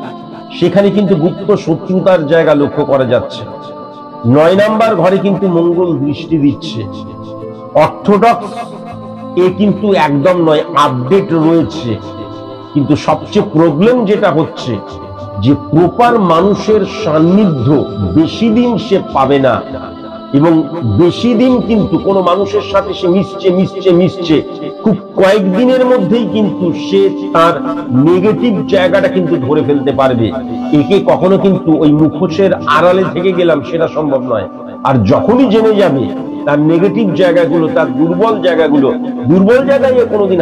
সেখানে কিন্তু গুপ্ত শত্রুতার জায়গা লক্ষ্য করা যাচ্ছে। 9 নাম্বার ঘরে কিন্তু মঙ্গল দৃষ্টি দিচ্ছে। অর্থোডক্স এ কিন্তু একদম নয়, আপডেট রয়েছে, কিন্তু সবচেয়ে প্রবলেম যেটা হচ্ছে যে প্রপার মানুষের সান্নিধ্য বেশি দিন সে পাবে না, এবং বেশি দিন কিন্তু কোনো মানুষের সাথে সে মিশছে খুব কয়েকদিনের মধ্যেই কিন্তু সে তার নেগেটিভ জায়গাটা কিন্তু ধরে ফেলতে পারবে। একে কখনো কিন্তু ওই মুখোশের আড়ালে থেকে গেলাম সেটা সম্ভব নয়। আর যখনই জেনে যাবে তার নেগেটিভ জায়গাগুলো, তার দুর্বল জায়গাগুলো, দুর্বল জায়গায় কোনোদিন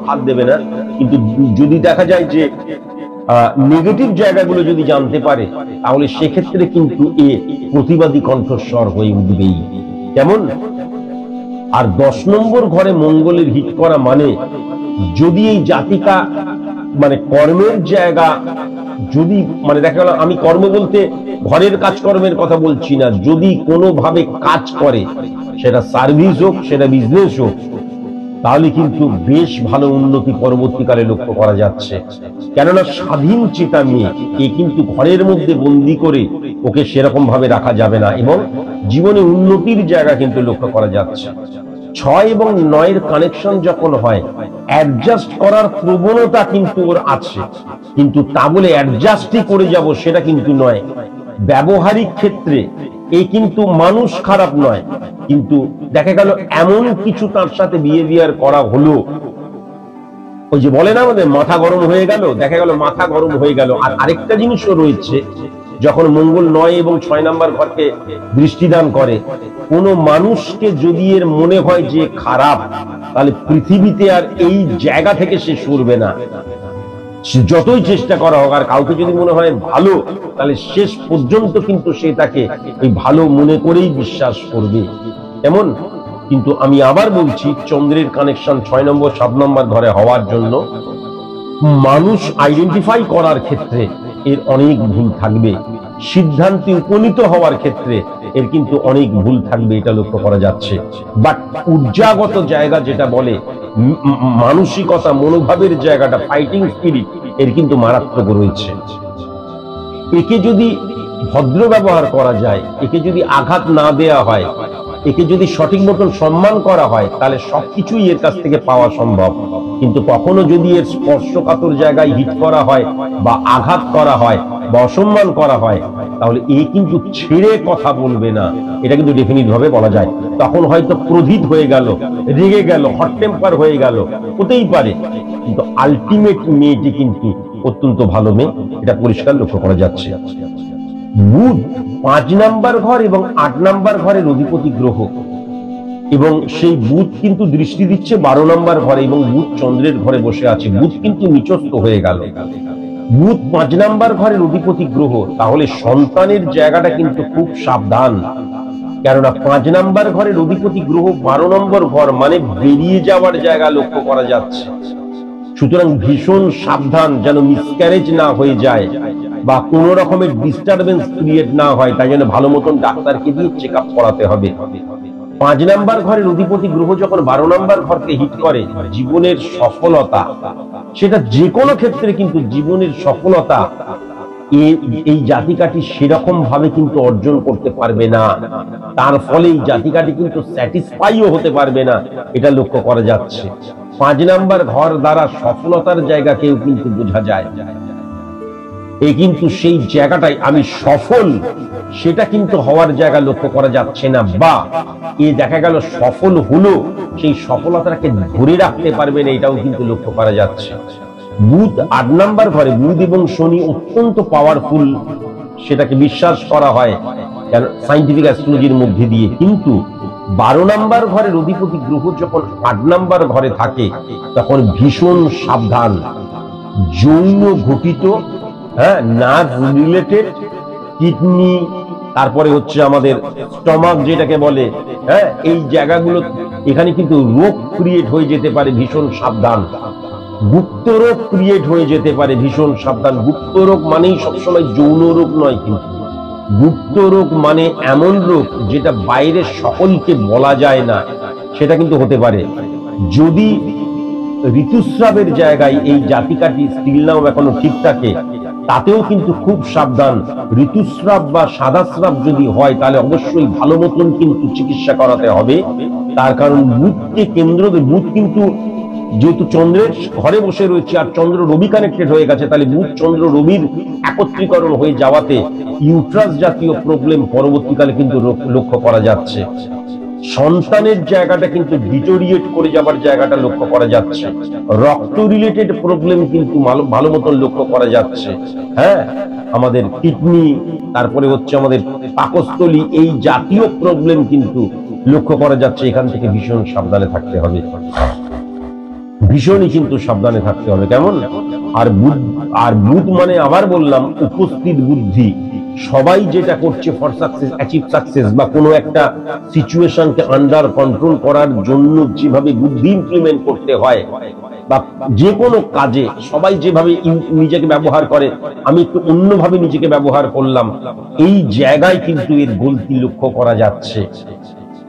হাত দেবে না। কিন্তু যদি দেখা যায় যে নেগেটিভ জায়গাগুলো যদি জানতে পারে, তাহলে সেক্ষেত্রে কিন্তু এ প্রতিবাদী কণ্ঠস্বর হয়ে উঠবেই। কেমন, আর 10 নম্বর ঘরে মঙ্গলের হিট করা মানে যদি এই জাতিকা মানে কর্মের জায়গা, যদি মানে দেখা গেল, আমি কর্ম বলতে ঘরের কাজকর্মের কথা বলছি না, যদি কোনোভাবে কাজ করে, সেটা সার্ভিস হোক, সেটা বিজনেস হোক, তাহলে কিন্তু বেশ ভালো উন্নতি পরবর্তীকালে লক্ষ্য করা যাচ্ছে। কেননা স্বাধীন চেতা মেয়ে, এ কিন্তু ঘরের মধ্যে বন্দি করে ওকে সেরকম ভাবে রাখা যাবে না, এবং জীবনে উন্নতির জায়গা কিন্তু লক্ষ্য করা যাচ্ছে। 6 এবং 9 কানেকশন যখন হয়, অ্যাডজাস্ট করার প্রবণতা কিন্তু ওর আছে, কিন্তু তা বলে অ্যাডজাস্টই করে যাব সেটা কিন্তু নয়। ব্যবহারিক ক্ষেত্রে এই কিন্তু মানুষ খারাপ নয়, কিন্তু দেখা গেল এমন কিছু তার সাথে বিহেভিয়ার করা হলো, ওই যে বলে না আমাদের মাথা গরম হয়ে গেল, দেখা গেল মাথা গরম হয়ে গেল। আর আরেকটা জিনিসও রয়েছে, যখন মঙ্গল 9 এবং 6 নাম্বার ঘরকে দৃষ্টিদান করে, কোন মানুষকে যদি এর মনে হয় যে খারাপ, তাহলে পৃথিবীতে আর এই জায়গা থেকে সে সরবে না, যতই চেষ্টা করা হোক। আর কাউকে যদি মনে হয় ভালো, তাহলে শেষ পর্যন্ত কিন্তু সে তাকে ওই ভালো মনে করেই বিশ্বাস করবে। এমন, কিন্তু আমি আবার বলছি, চন্দ্রের কানেকশন 6 নম্বর 7 নম্বর ঘরে হওয়ার জন্য মানুষ আইডেন্টিফাই করার ক্ষেত্রে এর অনেক ভুল থাকবে, সিদ্ধান্তে উপনীত হওয়ার ক্ষেত্রে এর কিন্তু অনেক ভুল থাকবে, এটা লক্ষ্য করা যাচ্ছে। বাট ঊর্জাগত জায়গা যেটা বলে, মানসিকতা, মনোভাবের জায়গাটা, ফাইটিং স্পিরিট, এর কিন্তু মারাত্মক রয়েছে। একে যদি ভদ্র ব্যবহার করা যায়, একে যদি আঘাত না দেয়া হয়, একে যদি সঠিক মতন সম্মান করা হয়, তাহলে সবকিছুই এর কাছ থেকে পাওয়া সম্ভব। কিন্তু কখনো যদি এর স্পর্শকাতর জায়গায় হিট করা হয় বা আঘাত করা হয় বা অসম্মান করা হয়, তাহলে এ কিন্তু ছেড়ে কথা বলবে না, এটা কিন্তু ডেফিনিট ভাবে বলা যায়। তখন হয়তো ক্রোধিত হয়ে গেল, রেগে গেল, হট টেম্পার হয়ে গেল, হতেই পারে, কিন্তু আলটিমেট মেয়েটি কিন্তু অত্যন্ত ভালো মেয়ে, এটা পরিষ্কার লক্ষ্য করা যাচ্ছে। বুধ 5 নাম্বার ঘর এবং 8 নাম্বার ঘরের অধিপতি গ্রহ, এবং সেই বুধ কিন্তু দৃষ্টি দিচ্ছে 12 নাম্বার ঘরে, এবং বুধ চন্দ্রের ঘরে বসে আছে। বুধ কিন্তু নিচস্থ হয়ে গেল। বুধ 5 নাম্বার ঘরের অধিপতি গ্রহ, তাহলে সন্তানের জায়গাটা কিন্তু খুব সাবধান, কেননা 5 নাম্বার ঘরের অধিপতি গ্রহ 12 নম্বর ঘর, মানে বেরিয়ে যাওয়ার জায়গা লক্ষ্য করা যাচ্ছে। সুতরাং ভীষণ সাবধান যেন মিসক্যারেজ না হয়ে যায় বা কোন রকমের ডিস্টারবেন্স ক্রিয়েট না হয়, তাই জন্য ভালো মতন ডাক্তারকে দিয়ে চেক আপ করাতে হবে। 5 নাম্বার ঘরের অধিপতি গ্রহ যখন 12 নাম্বার ঘরকে হিট করে, জীবনের সফলতা, সেটা যে কোনো ক্ষেত্রে কিন্তু জীবনের সফলতা এই জাতিকাটি সেরকম ভাবে কিন্তু অর্জন করতে পারবে না, তার ফলে এই জাতিকাটি কিন্তু স্যাটিসফাইও হতে পারবে না, এটা লক্ষ্য করা যাচ্ছে। 5 নাম্বার ঘর দ্বারা সফলতার জায়গাকেও কিন্তু বোঝা যায়। এই কিন্তু সেই জায়গাটাই আমি সফল, সেটা কিন্তু হওয়ার জায়গা লক্ষ্য করা যাচ্ছে না, বা এ দেখা গেল সফল হলো, সেই সফলতাকে ধরে রাখতে পারবে না, এটাও কিন্তু লক্ষ্য করা যাচ্ছে। বুধ 8 নাম্বার ঘরে, বুধ এবং শনি অত্যন্ত পাওয়ারফুল, সেটাকে বিশ্বাস করা হয় সায়েন্টিফিক অ্যাস্ট্রোলজির মধ্যে দিয়ে। কিন্তু 12 নাম্বার ঘরের অধিপতি গ্রহ যখন 8 নাম্বার ঘরে থাকে, তখন ভীষণ সাবধান। যৌন ঘটিত, নার্ভ রিলেটেড, কিডনি, তারপরে হচ্ছে আমাদের স্টমাক যেটাকে বলে, এই জায়গাগুলো, এখানে কিন্তু রোগ ক্রিয়েট হয়ে যেতে পারে, ভীষণ সাবধান। গুপ্ত রোগ ক্রিয়েট হয়ে যেতে পারে, ভীষণ সাবধান। গুপ্ত রোগ মানেই সবসময় যৌন রোগ নয়, কিন্তু গুপ্ত রোগ মানে এমন রোগ যেটা বাইরে সকলকে বলা যায় না, সেটা কিন্তু হতে পারে। যদি ঋতুস্রাবের জায়গায় এই জাতিকাটি স্টিল নাও এখনো ঠিক থাকে, তাতেও কিন্তু খুব সাবধান। ঋতুস্রাব বা সাদাস্রাব যদি হয়, তাহলে অবশ্যই ভালো মতন কিন্তু চিকিৎসা করাতে হবে। তার কারণ বুধকে কেন্দ্র, বুধ কিন্তু যেহেতু চন্দ্রের ঘরে বসে রয়েছে আর চন্দ্র রবি কানেক্টেড হয়ে গেছে, তাহলে বুধ চন্দ্র রবির একত্রীকরণ হয়ে যাওয়াতে ইউট্রাস জাতীয় প্রবলেম পরবর্তীকালে কিন্তু লক্ষ্য করা যাচ্ছে। সন্তানের জায়গাটা কিন্তু ডিটোরিয়েট করে যাবার জায়গাটা লক্ষ্য করা যাচ্ছে। রক্ত রিলেটেড প্রবলেম কিন্তু ভালো মতন লক্ষ্য করা যাচ্ছে। আমাদের কিডনি, তারপরে হচ্ছে আমাদের পাকস্থলী, এই জাতীয় প্রবলেম কিন্তু লক্ষ্য করা যাচ্ছে। এখান থেকে ভীষণ সাবধানে থাকতে হবে, ভীষণই কিন্তু সাবধানে থাকতে হবে। কেমন? আর বুধ মানে আবার বললাম উপস্থিত বুদ্ধি। সবাই যেটা করছে ফর সাকসেস, অ্যাচিভ সাকসেস, বা কোনো একটা সিচুয়েশনকে আন্ডার কন্ট্রোল করার জন্য যেভাবে বুদ্ধি ইমপ্লিমেন্ট করতে হয়, বা যে কোনো কাজে সবাই যেভাবে নিজেকে ব্যবহার করে, আমি একটু অন্যভাবে নিজেকে ব্যবহার করলাম, এই জায়গায় কিন্তু এর গলতি লক্ষ্য করা যাচ্ছে।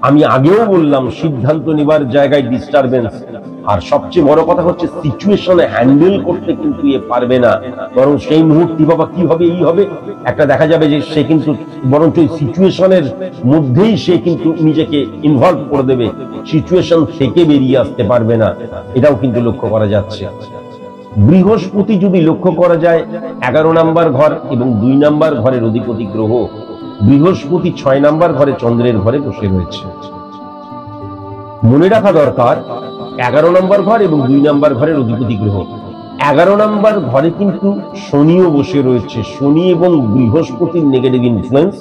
আমি আগেও বললাম সিদ্ধান্ত নেবার জায়গায় ডিস্টারবেন্স, আর সবচেয়ে বড় কথা হচ্ছে সিচুয়েশনে হ্যান্ডেল করতে কিন্তু এ পারবে না, বরং সেই মুহূর্তে বাবা কি হবে, এই হবে, একটা দেখা যাবে যে সে কিন্তু বরঞ্চ ওই সিচুয়েশনের মধ্যেই সে কিন্তু নিজেকে ইনভলভ করে দেবে, সিচুয়েশন থেকে বেরিয়ে আসতে পারবে না, এটাও কিন্তু লক্ষ্য করা যাচ্ছে। বৃহস্পতি যদি লক্ষ্য করা যায় 11 নাম্বার ঘর এবং 2 নাম্বার ঘরের অধিপতি গ্রহ, বৃহস্পতি 6 নাম্বার ঘরে চন্দ্রের ঘরে বসে রয়েছে। মনে রাখা দরকার 11 নম্বর ঘর এবং 2 নম্বর ঘরের অধিপতি গ্রহ। 11 নম্বর ঘরে কিন্তু শনিও বসে রয়েছে। শনি এবং বৃহস্পতির নেগেটিভ ইনফ্লুয়েন্স,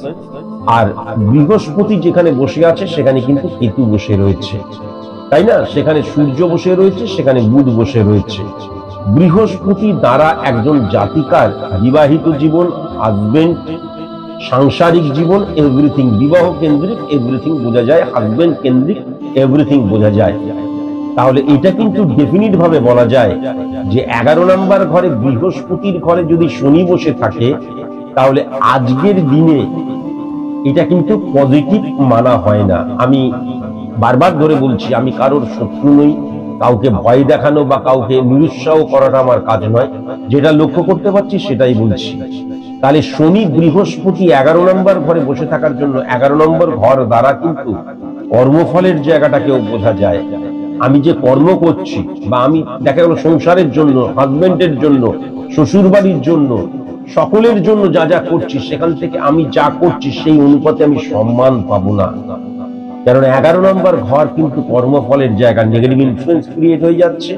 আর বৃহস্পতি যেখানে বসে আছে সেখানে কিন্তু কেতু বসে রয়েছে, তাই না? সেখানে সূর্য বসে রয়েছে, সেখানে বুধ বসে রয়েছে। বৃহস্পতি দ্বারা একজন জাতিকার বিবাহিত জীবন, হাজবেন্ড, সাংসারিক জীবন, এভরিথিং, বিবাহ কেন্দ্রিক এভরিথিং বোঝা যায়, হাজবেন্ড কেন্দ্রিক এভরিথিং বোঝা যায়। তাহলে এটা কিন্তু ডেফিনিট ভাবে বলা যায় যে 11 নম্বর ঘরে বৃহস্পতির ঘরে যদি শনি বসে থাকে, তাহলে আজকের দিনে এটা কিন্তু পজিটিভ মানা হয় না। আমি বারবার ধরে বলছি, আমি কারোর শত্রু নই, কাউকে ভয় দেখানো বা কাউকে নিরুৎসাহ করাটা আমার কাজ নয়। যেটা লক্ষ্য করতে পারছি সেটাই বলছি। তাহলে শনি বৃহস্পতি 11 নম্বর ঘরে বসে থাকার জন্য 11 নম্বর ঘর দ্বারা কিন্তু কর্মফলের জায়গাটাকেও বোঝা যায়। আমি যে কর্ম করছি বা আমি দেখা গেল সংসারের জন্য, হাজবেন্ডের জন্য, শ্বশুর বাড়ির জন্য, সকলের জন্য যা যা করছি, সেখান থেকে আমি যা করছি সেই অনুপাতে আমি সম্মান পাবো না। কারণ 11 নম্বর ঘর কিন্তু কর্মফলের জায়গা, নেগেটিভ ইনফ্লুয়েন্স ক্রিয়েট হয়ে যাচ্ছে।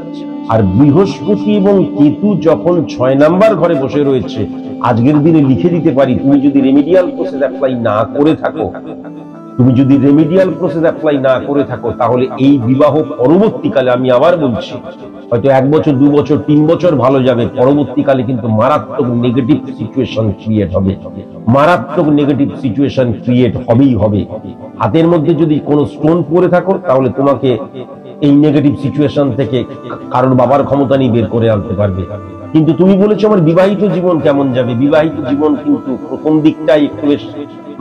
আর বৃহস্পতি এবং কেতু যখন 6 নম্বর ঘরে বসে রয়েছে, আজকের দিনে লিখে দিতে পারি, তুমি যদি রেমিডিয়াল প্রসেস অ্যাপ্লাই না করে থাকো, তাহলে এই বিবাহ পরবর্তীকালে, আমি আবার বলছি, হয়তো 1 বছর 2 বছর 3 বছর ভালো যাবে, পরবর্তীকালে কিন্তু মারাত্মক নেগেটিভ সিচুয়েশন ক্রিয়েট হবে, মারাত্মক নেগেটিভ সিচুয়েশন ক্রিয়েট হবেই হবে। হাতের মধ্যে যদি কোনো স্টোন পরে থাকো, তাহলে তোমাকে এই নেগেটিভ সিচুয়েশন থেকে কারণ বাবার ক্ষমতা নিয়ে বের করে আনতে পারবে। কিন্তু তুমি বলেছো আমার বিবাহিত জীবন কেমন যাবে, বিবাহিত জীবন কিন্তু প্রথম দিকটাই একটু বেশ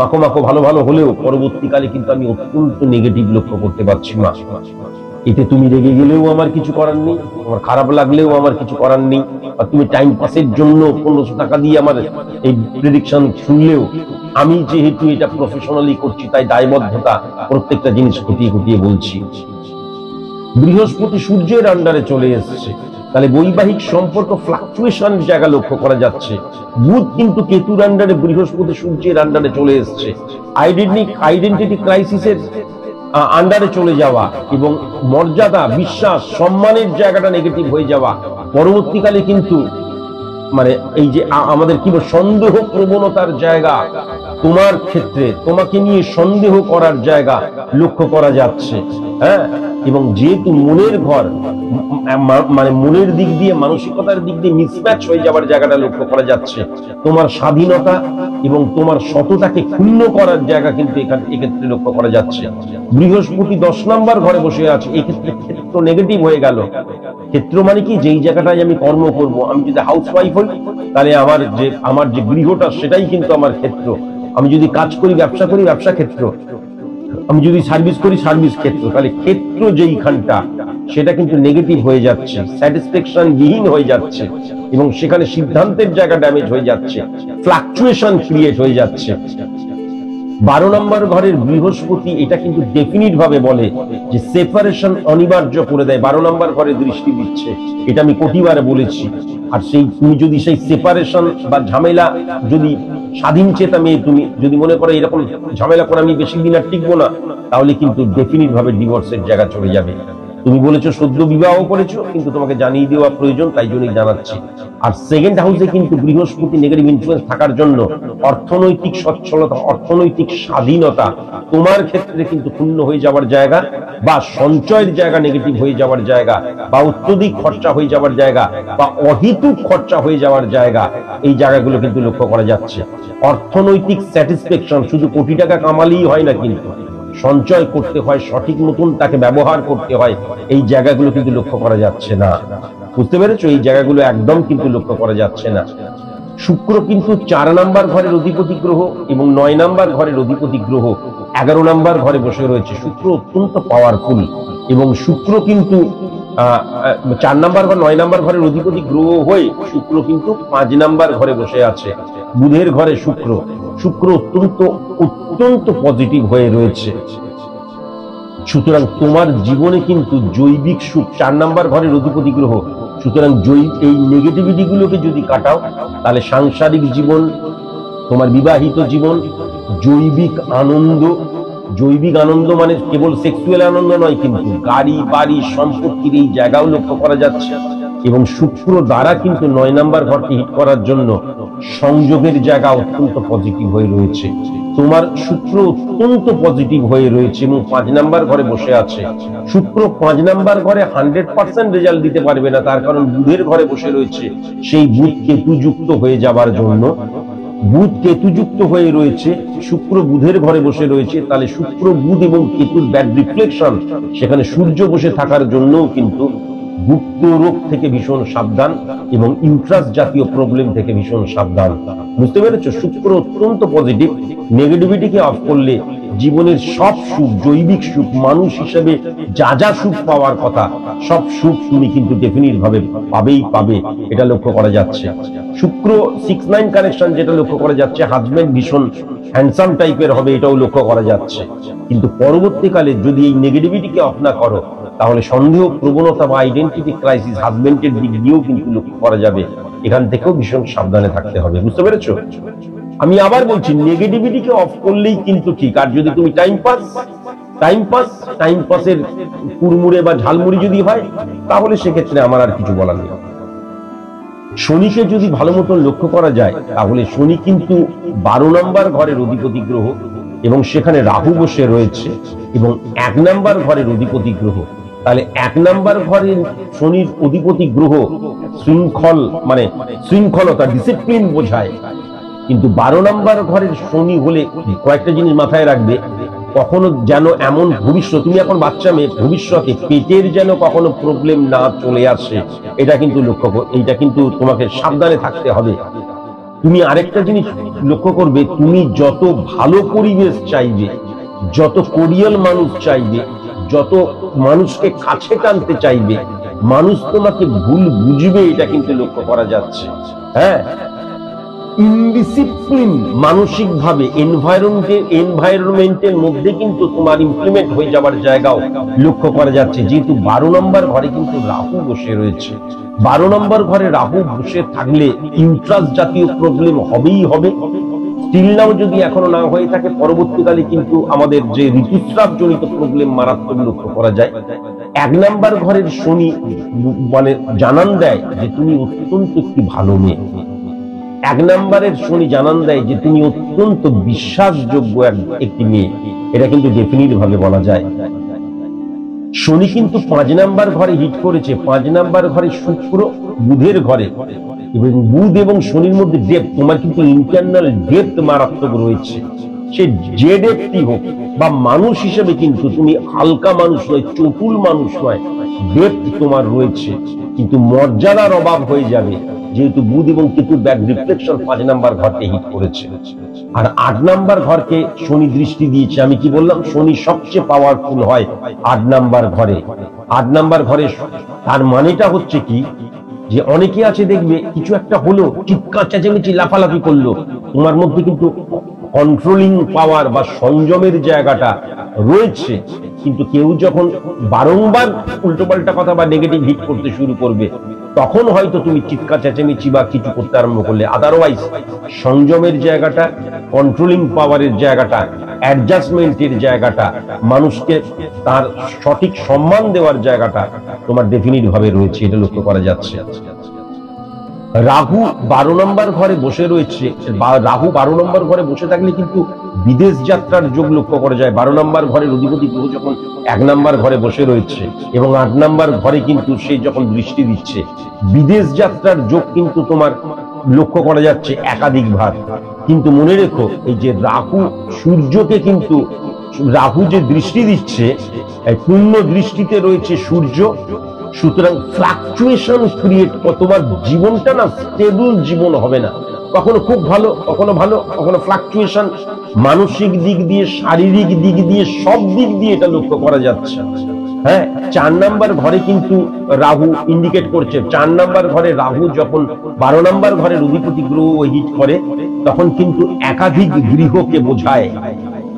মাখো মাখো ভালো ভালো হলেও পরবর্তীকালে কিন্তু আমি অত্যন্ত নেগেটিভ লক্ষ্য করতে পারছি না। এতে তুমি রেগে গেলেও আমার কিছু করার নেই, আমার খারাপ লাগলেও আমার কিছু করার নেই, আর তুমি টাইম পাসের জন্য 1500 টাকা দিয়ে আমার এই প্রেডিকশন শুনলেও আমি যেহেতু এটা প্রফেশনালি করছি, তাই দায়বদ্ধতা প্রত্যেকটা জিনিস খুঁটিয়ে খুঁটিয়ে বলছি। বৃহস্পতি সূর্যের আন্ডারে চলে এসেছে, তাহলে বৈবাহিক সম্পর্ক ফ্লাকচুয়েশন জায়গা লক্ষ্য করা যাচ্ছে। বুধ কিন্তু কেতুর আন্ডারে, বৃহস্পতি সূর্যের আন্ডারে চলে এসেছে। আইডেন্টিটি ক্রাইসিসের আন্ডারে চলে যাওয়া এবং মর্যাদা, বিশ্বাস, সম্মানের জায়গাটা নেগেটিভ হয়ে যাওয়া, পরবর্তীকালে কিন্তু মানে এই যে আমাদের কি সন্দেহ প্রবণতার জায়গা, তোমার ক্ষেত্রে তোমাকে নিয়ে সন্দেহ করার জায়গা লক্ষ্য করা যাচ্ছে। হ্যাঁ, এবং যেহেতু মনের ঘর, মানে মনের দিক দিয়ে, মানসিকতার দিক দিয়ে মিসম্যাচ হয়ে যাওয়ার জায়গাটা লক্ষ্য করা যাচ্ছে। তোমার স্বাধীনতা এবং তোমার সততাকে ক্ষুণ্ণ করার জায়গা কিন্তু এক্ষেত্রে লক্ষ্য করা যাচ্ছে। বৃহস্পতি 10 নম্বর ঘরে বসে আছে, এক্ষেত্রে ক্ষেত্র নেগেটিভ হয়ে গেল। ক্ষেত্র মানে কি, যেই জায়গাটায় আমি কর্ম করব, আমি যদি হাউস ওয়াইফ হই, তাহলে আমার যে গৃহটা সেটাই কিন্তু আমার ক্ষেত্র। আমি যদি কাজ করি, ব্যবসা করি, ব্যবসা ক্ষেত্র। আমি যদি সার্ভিস করি, সার্ভিস ক্ষেত্র। তাহলে ক্ষেত্র যেইখানটা, সেটা কিন্তু নেগেটিভ হয়ে যাচ্ছে, স্যাটিসফ্যাকশন বিহীন হয়ে যাচ্ছে, এবং সেখানে সিদ্ধান্তের জায়গা ড্যামেজ হয়ে যাচ্ছে, ফ্লাকচুয়েশন ক্রিয়েট হয়ে যাচ্ছে। 12 নম্বর ঘরের বৃহস্পতি এটা কিন্তু ডেফিনিট ভাবে বলে যে সেপারেশন অনিবার্য করে দেয়। 12 নম্বর ঘরে দৃষ্টি দিচ্ছে, এটা আমি কতিবার বলেছি। আর তুমি যদি সেই সেপারেশন বা ঝামেলা, যদি স্বাধীন চেতা মেয়ে তুমি যদি মনে করো এরকম ঝামেলা করে আমি বেশি দিন আর টিকবো না, তাহলে কিন্তু ডেফিনিট ভাবে ডিভোর্সের জায়গা চলে যাবে। তুমি বলেছো সদ্য বিবাহ করেছো, কিন্তু তোমাকে জানিয়ে দেওয়া প্রয়োজন, তাই জন্যই জানাচ্ছি। আর সেকেন্ড হাউসে কিন্তু বৃহস্পতি নেগেটিভ ইনফ্লুয়েন্স থাকার জন্য অর্থনৈতিক সচ্ছলতা, অর্থনৈতিক স্বাধীনতা তোমার ক্ষেত্রে কিন্তু ক্ষুণ্ণ হয়ে যাওয়ার জায়গা, বা সঞ্চয়ের জায়গা নেগেটিভ হয়ে যাওয়ার জায়গা, বা অত্যধিক খরচা হয়ে যাওয়ার জায়গা, বা অহেতুক খরচা হয়ে যাওয়ার জায়গা, এই জায়গাগুলো কিন্তু লক্ষ্য করা যাচ্ছে। অর্থনৈতিক স্যাটিসফ্যাকশন, শুধু কোটি টাকা কামালেই হয় না, কিন্তু সঞ্চয় করতে হয়, সঠিক মতন তাকে ব্যবহার করতে হয়, এই জায়গাগুলো কিন্তু লক্ষ্য করা যাচ্ছে না। বুঝতে পেরেছো? এই জায়গাগুলো একদম কিন্তু লক্ষ্য করা যাচ্ছে না। শুক্র কিন্তু 4 নম্বর ঘরের অধিপতি গ্রহ এবং 9 নম্বর ঘরের অধিপতি গ্রহ 11 নম্বর ঘরে বসে রয়েছে। শুক্র অত্যন্ত পাওয়ারফুল, এবং শুক্র কিন্তু 4 নম্বর বা 9 নম্বর ঘরের অধিপতি গ্রহ হয়ে শুক্র কিন্তু 5 নম্বর ঘরে বসে আছে, বুধের ঘরে শুক্র। শুক্র অত্যন্ত পজিটিভ হয়ে রয়েছে। সুতরাং তোমার জীবনে কিন্তু জৈবিক সুখ, 4 নম্বর ঘরের অধিপতি গ্রহ। সুতরাং এই নেগেটিভিটি গুলোকে যদি কাটাও, তাহলে সাংসারিক জীবন, তোমার বিবাহিত জীবন, জৈবিক আনন্দ, জৈবিক আনন্দ মানে কেবল সেক্সুয়াল আনন্দ নয়, কিন্তু গাড়ি বাড়ি সম্পত্তির এই জায়গাও লক্ষ্য করা যাচ্ছে। এবং শুক্র দ্বারা কিন্তু 9 নম্বর ঘরকে হিট করার জন্য সংযোগের জায়গা অত্যন্ত পজিটিভ হয়ে রয়েছে। তোমার শুক্র অত্যন্ত পজিটিভ হয়ে রয়েছে এবং 5 নম্বর ঘরে বসে আছে। শুক্র 5 নম্বর ঘরে 100% রেজাল্ট দিতে পারবে না, তার কারণ বুধের ঘরে বসে রয়েছে। সেই বুধ কেতু যুক্ত হয়ে যাবার জন্য, বুধ কেতু যুক্ত হয়ে রয়েছে, শুক্র বুধের ঘরে বসে রয়েছে, তাহলে শুক্র বুধ এবং কেতুর ব্যাড রিফ্লেকশন, সেখানে সূর্য বসে থাকার জন্যও কিন্তু গুপ্ত রোগ থেকে ভীষণ সাবধান এবং ইউট্রাস জাতীয় প্রবলেম থেকে ভীষণ সাবধান। বুঝতে পেরেছো? শুক্র অত্যন্ত পজিটিভ। নেগেটিভিটিকে অফ করলে জীবনের সব সুখ, জৈবিক সুখ, মানুষ হিসেবে যা যা সুখ পাওয়ার কথা, সব সুখ তুমি কিন্তু ডেফিনিট ভাবে পাবে, এটা লক্ষ্য করা যাচ্ছে। শুক্র 6-9 কানেকশন যেটা লক্ষ্য করা যাচ্ছে, হাজবেন্ড ভীষণ হ্যান্ডসাম টাইপের হবে, এটাও লক্ষ্য করা যাচ্ছে। কিন্তু পরবর্তীকালে যদি এই নেগেটিভিটিকে অফ না করো, তাহলে সন্দেহ প্রবণতা বা আইডেন্টিটি ক্রাইসিস হাজবেন্ডের দিক দিয়েও কিন্তু লক্ষ্য করা যাবে। এখান থেকেও ভীষণ সাবধানে থাকতে হবে, বুঝতে পেরেছো? আমি আবার বলছি, নেগেটিভিটিকে অফ করলেই কিন্তু ঠিক। আর যদি তুমি টাইম পাসের কুড়মুড়ে বা ঝালমুড়ি যদি হয়, তাহলে সেক্ষেত্রে আমার আর কিছু বলার নেই। শনিকে যদি ভালো মতন লক্ষ্য করা যায়, তাহলে শনি কিন্তু 12 নম্বর ঘরের অধিপতি গ্রহ, এবং সেখানে রাহু বসে রয়েছে, এবং 1 নম্বর ঘরের অধিপতি গ্রহ। তাহলে 1 নম্বর ঘরের শনির অধিপতি গ্রহ শৃঙ্খলতা, ডিসিপ্লিন বোঝায়। কিন্তু 12 নম্বর ঘরের শনি হলে কয়েকটা জিনিস মাথায় রাখবে, কখনো যেন এমন ভবিষ্যৎ, তুমি এখন বাচ্চা মেয়ে, ভবিষ্যতে পেটের যেন কখনো প্রবলেম না চলে আসে, এটা কিন্তু এইটা কিন্তু তোমাকে সাবধানে থাকতে হবে। তুমি আরেকটা জিনিস লক্ষ্য করবে, তুমি যত ভালো পরিবেশ চাইবে, যত কোরিয়াল মানুষ চাইবে, যত মানুষকে কাছে টানতে চাইবে, মানুষ তোমাকে ভুল বুঝবে, এটা কিন্তু লক্ষ্য করা যাচ্ছে। হ্যাঁ, ইনডিসিপ্লিন মানসিক ভাবে এনভায়রনমেন্টের মধ্যে কিন্তু তোমার ইমপ্লিমেন্ট হয়ে যাওয়ার জায়গাও লক্ষ্য করা যাচ্ছে। যেহেতু 12 নম্বর ঘরে কিন্তু রাহু বসে রয়েছে, 12 নম্বর ঘরে রাহু বসে থাকলে ইন্ট্রাস্ট জাতীয় প্রবলেম হবেই হবে। স্টিল নাও যদি এখনো না হয়ে থাকে, পরবর্তীকালে কিন্তু আমাদের যে ঋতুস্রাব জনিত প্রবলেম মারাত্মক লক্ষ্য করা যায়। 1 নম্বর ঘরের শনি জানান দেয় যে তুমি অত্যন্ত একটি ভালো মেয়ে। 1 নম্বরের শনি জানান দেয় যে তুমি অত্যন্ত বিশ্বাসযোগ্য একটি মেয়ে, এটা কিন্তু ডেফিনিট ভাবে বলা যায়। শনি কিন্তু 5 নম্বর ঘরে হিট করেছে, 5 নম্বর ঘরে শুক্র বুধের ঘরে, এবং বুধ এবং শনির মধ্যে ডেপথ, তোমার কিন্তু ইন্টারনাল ডেপথ মারাত্মক রয়েছে। সে যে ডেপথই হোক, বা মানুষ হিসেবে কিন্তু তুমি হালকা মানুষ নয়, চতুল মানুষ নয়, ডেপথ তোমার রয়েছে, কিন্তু মর্যাদার অভাব হয়ে যাবে, যেহেতু বুধ এবং কেতুর ব্যাক রিফ্লেকশন 5 নম্বর ঘরকে হিট করেছে। আর 8 নম্বর ঘরকে শনি দৃষ্টি দিয়েছে। আমি কি বললাম, শনি সবচেয়ে পাওয়ারফুল হয় 8 নম্বর ঘরে। 8 নম্বর ঘরে, তার মানেটা হচ্ছে কি, যে অনেকে আছে দেখবে কিছু একটা হলো, চিৎকার চেঁচামেচি লাফালাফি করলো, তোমার মধ্যে কিন্তু কন্ট্রোলিং পাওয়ার বা সংযমের জায়গাটা রয়েছে। কিন্তু কেউ যখন বারংবার উল্টোপাল্টা কথা বা নেগেটিভ হিট করতে শুরু করবে, তখন হয়তো তুমি চিৎকার চেঁচামেচি বা কিছু করতে আরম্ভ করলে। আদারওয়াইজ সংযমের জায়গাটা, কন্ট্রোলিং পাওয়ারের জায়গাটা, অ্যাডজাস্টমেন্টের জায়গাটা, মানুষকে তার সঠিক সম্মান দেওয়ার জায়গাটা তোমার ডেফিনিট ভাবে রয়েছে, এটা লক্ষ্য করা যাচ্ছে। রাহু 12 নম্বর ঘরে বসে রয়েছে, বা রাহু 12 নম্বর ঘরে বসে থাকলে কিন্তু বিদেশ যাত্রার যোগ লক্ষ্য করা যায়। 12 নম্বর ঘরের অধিপতি গ্রহ যখন 1 নম্বর ঘরে বসে রয়েছে, এবং 8 নম্বর ঘরে কিন্তু সে যখন দৃষ্টি দিচ্ছে, বিদেশ যাত্রার যোগ কিন্তু তোমার লক্ষ্য করা যাচ্ছে একাধিকবার। কিন্তু মনে রেখো, এই যে রাহু সূর্যকে কিন্তু, রাহু যে দৃষ্টি দিচ্ছে, পূর্ণ দৃষ্টিতে রয়েছে সূর্য, সুতরাং ফ্লাকচুয়েশন ক্রিয়েট, তোমার জীবনটা না স্টেবল জীবন হবে না, কখনো খুব ভালো, কখনো ভালো, কখনো ফ্লাকচুয়েশন, মানসিক দিক দিয়ে, শারীরিক দিক দিয়ে, সব দিক দিয়ে এটা লক্ষ্য করা যাচ্ছে। হ্যাঁ, 4 নম্বর ঘরে কিন্তু রাহু ইন্ডিকেট করছে, 4 নম্বর ঘরে রাহু যখন 12 নম্বর ঘরের অধিপতি গ্রহ হিট করে, তখন কিন্তু একাধিক গৃহকে বোঝায়।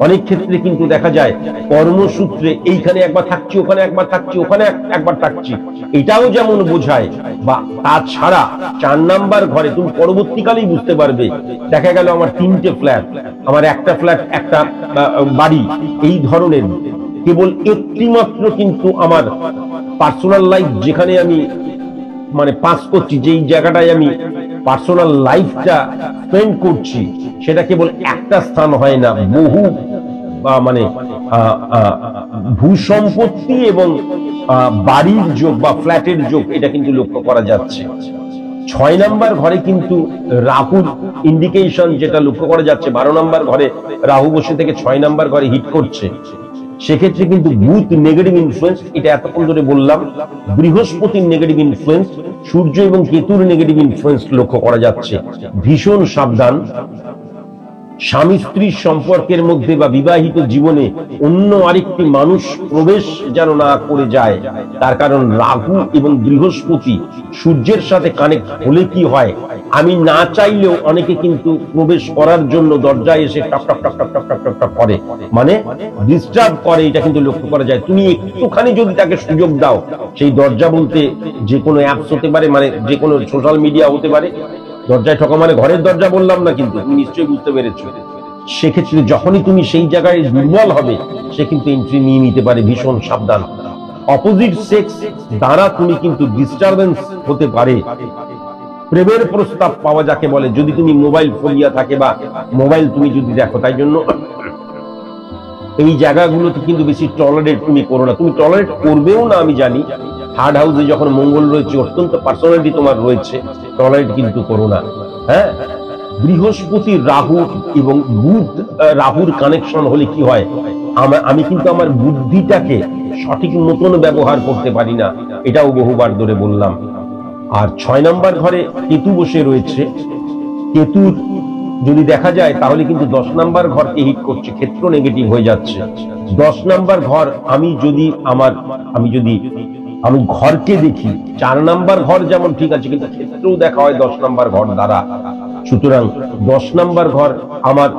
অনেক ক্ষেত্রে কিন্তু দেখা যায় কর্মসূত্রে এইখানে একবার থাকছি, ওখানে একবার থাকছি, ওখানে একবার থাকছি, এটাও যেমন বোঝায়। বা তাছাড়া 4 নম্বর ঘরে তুমি পরবর্তীকালেই বুঝতে পারবে, দেখা গেল আমার 3টে ফ্ল্যাট, আমার একটা ফ্ল্যাট, একটা বাড়ি, এই ধরনের কেবল একটি মাত্র কিন্তু আমার পার্সোনাল লাইফ, যেখানে আমি পাস করছি, যেই জায়গাটায় আমি পার্সোনাল লাইফটা স্পেন্ড করছি, সেটা কেবল একটা স্থান হয় না, বহু ভূসম্পত্তি এবং বাড়ির যোগ বা ফ্ল্যাটের যোগ, এটা কিন্তু লক্ষ্য করা যাচ্ছে। 6 নম্বর ঘরে কিন্তু রাহুর ইন্ডিকেশন যেটা লক্ষ্য করা যাচ্ছে, 12 নম্বর ঘরে রাহু বসে থেকে 6 নম্বর ঘরে হিট করছে। সেক্ষেত্রে কিন্তু বুধ নেগেটিভ ইনফ্লুয়েন্স, এটা এতক্ষণ ধরে বললাম, বৃহস্পতির নেগেটিভ ইনফ্লুয়েন্স, সূর্য এবং কেতুর নেগেটিভ ইনফ্লুয়েন্স লক্ষ্য করা যাচ্ছে। ভীষণ সাবধান। স্বামী স্ত্রীর সম্পর্কের মধ্যে বা বিবাহিত জীবনে অন্য আরেকটি মানুষ প্রবেশ যেন না করে যায়, তার কারণ রাহু এবং বৃহস্পতি সূর্যের সাথে কানেক্ট হলে কি হয়, আমি না চাইলেও অনেকে কিন্তু প্রবেশ করার জন্য দরজায় এসে টক টক টক টক টক টক টক টক করে, মানে ডিস্টার্ব করে। এটা কিন্তু লক্ষ্য করা যায়। তুমি একটুখানি যদি তাকে সুযোগ দাও, সেই দরজা বলতে যে কোনো অ্যাপস হতে পারে, মানে যে কোনো সোশ্যাল মিডিয়া হতে পারে, দরজায় ঠকা মানে ঘরের দরজা বললাম না, কিন্তু তুমি নিশ্চয়ই বুঝতে পেরেছো। সেক্ষেত্রে যখনই তুমি সেই জায়গায় দুর্বল হবে, সে কিন্তু এন্ট্রি নিয়ে নিতে পারে। ভীষণ সাবধান। অপোজিট সেক্স দ্বারা তুমি কিন্তু ডিস্টারবেন্স হতে পারে। প্রেমের প্রস্তাব পাওয়া যাকে বলে, যদি তুমি মোবাইল ফোলিয়া থাকে বা মোবাইল তুমি যদি দেখো, তাই জন্য এই জায়গাগুলোতে কিন্তু বেশি টলারেট তুমি করো না। তুমি টলারেট করবেও না, আমি জানি। থার্ড হাউসে যখন মঙ্গল রয়েছে, অত্যন্ত পার্সোনালিটি তোমার রয়েছে, টলারেট কিন্তু করো না। হ্যাঁ, বৃহস্পতি রাহু এবং বুধ রাহুর কানেকশন হলে কি হয়, আমি কিন্তু আমার বুদ্ধিটাকে সঠিক মতন ব্যবহার করতে পারি না, এটাও বহুবার ধরে বললাম। আর 6 নম্বর ঘরে কেতু বসে রয়েছে। কেতুর যদি দেখা যায় তাহলে কিন্তু 10 নম্বর ঘরকে হিট করছে, ক্ষেত্র নেগেটিভ হয়ে যাচ্ছে। 10 নম্বর ঘর আমি ঘরকে দেখি, 4 নম্বর ঘর যেমন ঠিক আছে, কিন্তু ক্ষেত্রেও দেখা হয় 10 নম্বর ঘর দ্বারা। সুতরাং 10 নম্বর ঘর আমার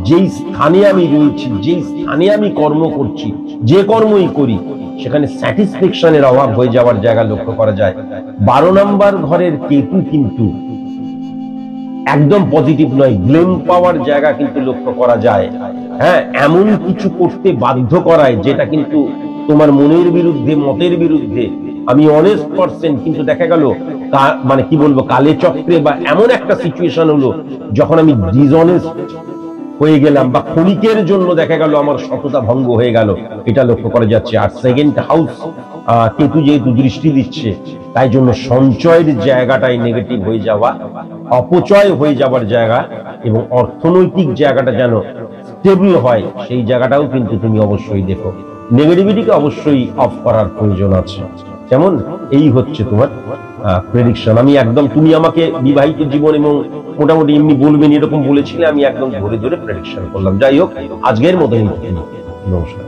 যেই স্থানে আমি রয়েছি, যেই স্থানে আমি কর্ম করছি, যে কর্মই করি, সেখানে স্যাটিসফ্যাকশনের অভাব হয়ে যাওয়ার জায়গা লক্ষ্য করা যায়। 12 নম্বর ঘরের কেতু কিন্তু একদম পজিটিভ নয়, ব্লেম পাওয়ার জায়গা কিন্তু লক্ষ্য করা যায়। হ্যাঁ, এমন কিছু করতে বাধ্য করায় যেটা কিন্তু তোমার মনের বিরুদ্ধে, মতের বিরুদ্ধে। আমি অনেস্ট পারসন, কিন্তু দেখা গেল মানে কি বলবো, কালে চক্রে বা এমন একটা সিচুয়েশন হলো যখন আমি ডিসঅনেস্ট হয়ে গেলাম, বা ক্ষণিকের জন্য দেখা গেল আমার সততা ভঙ্গ হয়ে গেল, এটা লক্ষ্য করা যাচ্ছে। আর সেকেন্ড হাউস কেতু যেহেতু দৃষ্টি দিচ্ছে, তাই জন্য সঞ্চয়ের জায়গাটাই নেগেটিভ হয়ে যাওয়া, অপচয় হয়ে যাওয়ার জায়গা, এবং অর্থনৈতিক জায়গাটা যেন স্টেবল হয়, সেই জায়গাটাও কিন্তু তুমি অবশ্যই দেখো। নেগেটিভিটিকে অবশ্যই অফ করার প্রয়োজন আছে। যেমন এই হচ্ছে তোমার প্রেডিকশন। আমি একদম, তুমি আমাকে বিবাহিত জীবন এবং মোটামুটি এমনি বলবেন এরকম বলেছিলে, আমি একদম ধরে ধরে প্রেডিকশন করলাম। যাই হোক, আজকের মতো নমস্কার।